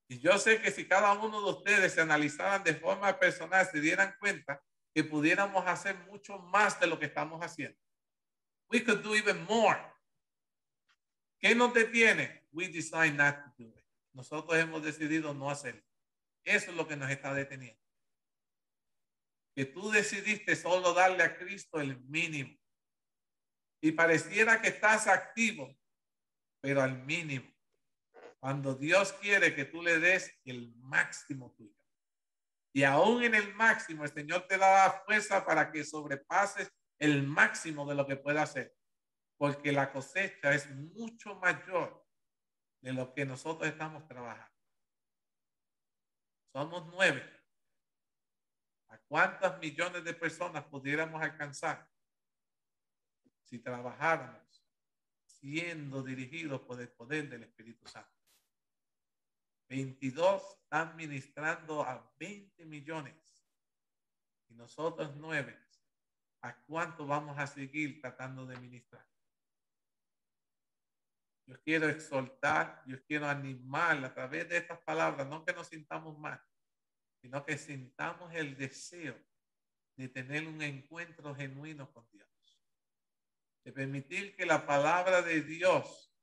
Y yo sé que si cada uno de ustedes se analizaran de forma personal, se dieran cuenta que pudiéramos hacer mucho más de lo que estamos haciendo. We could do even more. ¿Qué nos detiene? We decide not to do it. Nosotros hemos decidido no hacerlo. Eso es lo que nos está deteniendo. Que tú decidiste solo darle a Cristo el mínimo. Y pareciera que estás activo, pero al mínimo. Cuando Dios quiere que tú le des el máximo tuyo. Y aún en el máximo, el Señor te da fuerza para que sobrepases el máximo de lo que pueda hacer. Porque la cosecha es mucho mayor de lo que nosotros estamos trabajando. Somos 9. ¿A cuántas millones de personas pudiéramos alcanzar si trabajáramos siendo dirigidos por el poder del Espíritu Santo. 22 están ministrando a 20 millones y nosotros 9. ¿A cuánto vamos a seguir tratando de ministrar? Yo quiero exhortar, yo quiero animar a través de estas palabras, no que nos sintamos mal, sino que sintamos el deseo de tener un encuentro genuino con Dios. De permitir que la palabra de Dios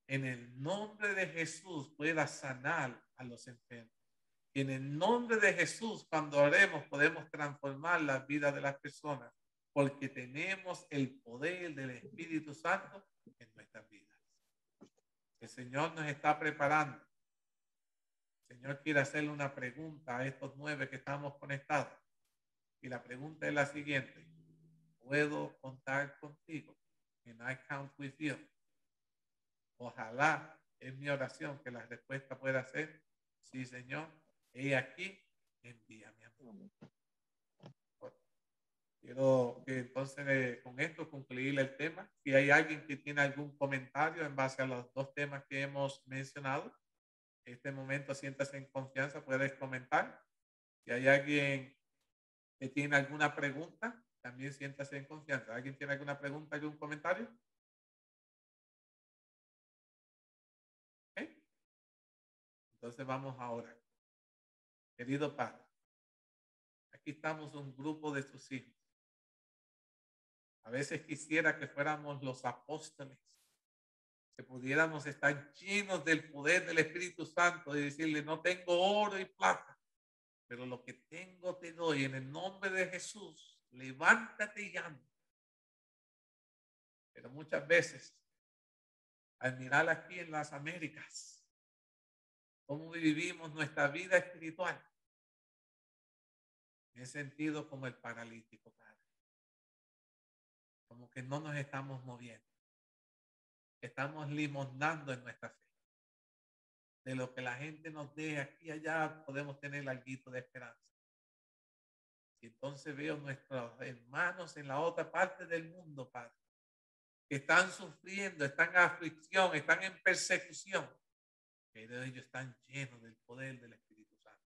en el nombre de Jesús pueda sanar a los enfermos. Y en el nombre de Jesús, cuando oremos, podemos transformar la vida de las personas, porque tenemos el poder del Espíritu Santo en nuestras vidas. El Señor nos está preparando. El Señor quiere hacerle una pregunta a estos 9 que estamos conectados. Y la pregunta es la siguiente: ¿puedo contar contigo? Can I count with you? Ojalá, es mi oración, que la respuesta pueda ser: sí, Señor, he aquí, envíame a mí. Quiero que entonces con esto concluir el tema. Si hay alguien que tiene algún comentario en base a los 2 temas que hemos mencionado, en este momento siéntase en confianza, puedes comentar. Si hay alguien que tiene alguna pregunta, también siéntase en confianza. ¿Alguien tiene alguna pregunta, algún comentario? ¿Okay? Entonces vamos ahora. Querido Padre, aquí estamos un grupo de tus hijos. A veces quisiera que fuéramos los apóstoles, que pudiéramos estar llenos del poder del Espíritu Santo y decirle: no tengo oro y plata, pero lo que tengo te doy en el nombre de Jesús. Levántate y anda. Pero muchas veces, al mirar aquí en las Américas, cómo vivimos nuestra vida espiritual, me he sentido como el paralítico, Padre. Como que no nos estamos moviendo. Estamos limonando en nuestra fe. De lo que la gente nos dé aquí y allá, podemos tener algo de esperanza. Y entonces veo nuestros hermanos en la otra parte del mundo, Padre, que están sufriendo, están en aflicción, están en persecución, pero ellos están llenos del poder del Espíritu Santo.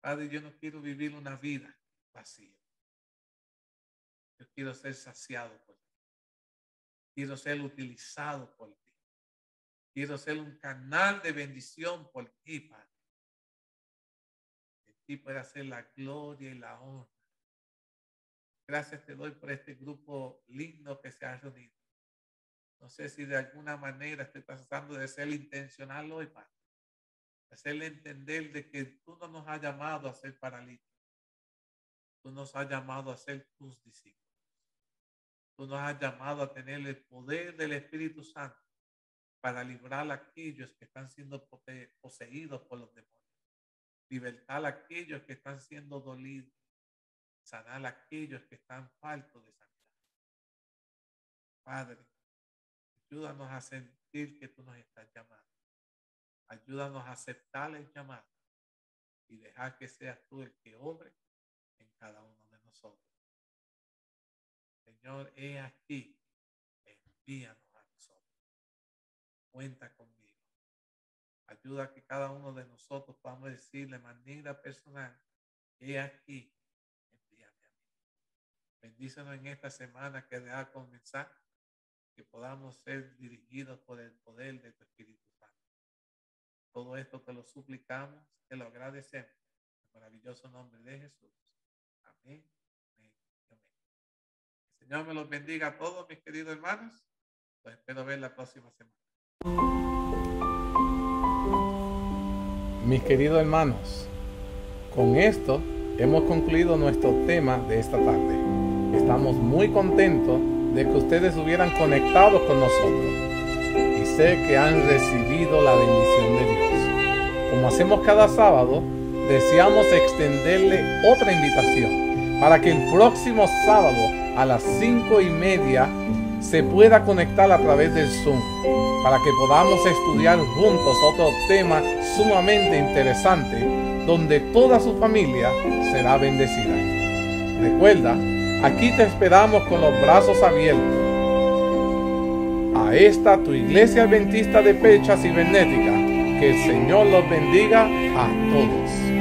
Padre, yo no quiero vivir una vida vacía. Yo quiero ser saciado por ti. Quiero ser utilizado por ti. Quiero ser un canal de bendición por ti, Padre. En ti puede hacer la gloria y la honra. Gracias te doy por este grupo lindo que se ha reunido. No sé si de alguna manera estoy tratando de ser intencional hoy, Padre. Hacerle entender de que tú no nos has llamado a ser paralíticos. Tú nos has llamado a ser tus discípulos. Tú nos has llamado a tener el poder del Espíritu Santo para librar a aquellos que están siendo poseídos por los demonios. Libertar a aquellos que están siendo dolidos. Sanar a aquellos que están faltos de sanidad. Padre, ayúdanos a sentir que tú nos estás llamando. Ayúdanos a aceptar el llamado y dejar que seas tú el que obre en cada uno de nosotros. Señor, he aquí, envíanos a nosotros. Cuenta conmigo. Ayuda a que cada uno de nosotros podamos decirle de manera personal: he aquí, envíame a mí. Bendícenos en esta semana que va a comenzar, que podamos ser dirigidos por el poder de tu Espíritu Santo. Todo esto te lo suplicamos, te lo agradecemos. En el maravilloso nombre de Jesús. Amén. El Señor me los bendiga a todos, mis queridos hermanos. Los espero ver la próxima semana. Mis queridos hermanos, con esto hemos concluido nuestro tema de esta tarde. Estamos muy contentos de que ustedes hubieran conectado con nosotros y sé que han recibido la bendición de Dios. Como hacemos cada sábado, deseamos extenderle otra invitación para que el próximo sábado a las 5:30 se pueda conectar a través del Zoom, para que podamos estudiar juntos otro tema sumamente interesante, donde toda su familia será bendecida. Recuerda, aquí te esperamos con los brazos abiertos. a esta tu iglesia adventista de Pecha Cibernética. Que el Señor los bendiga a todos.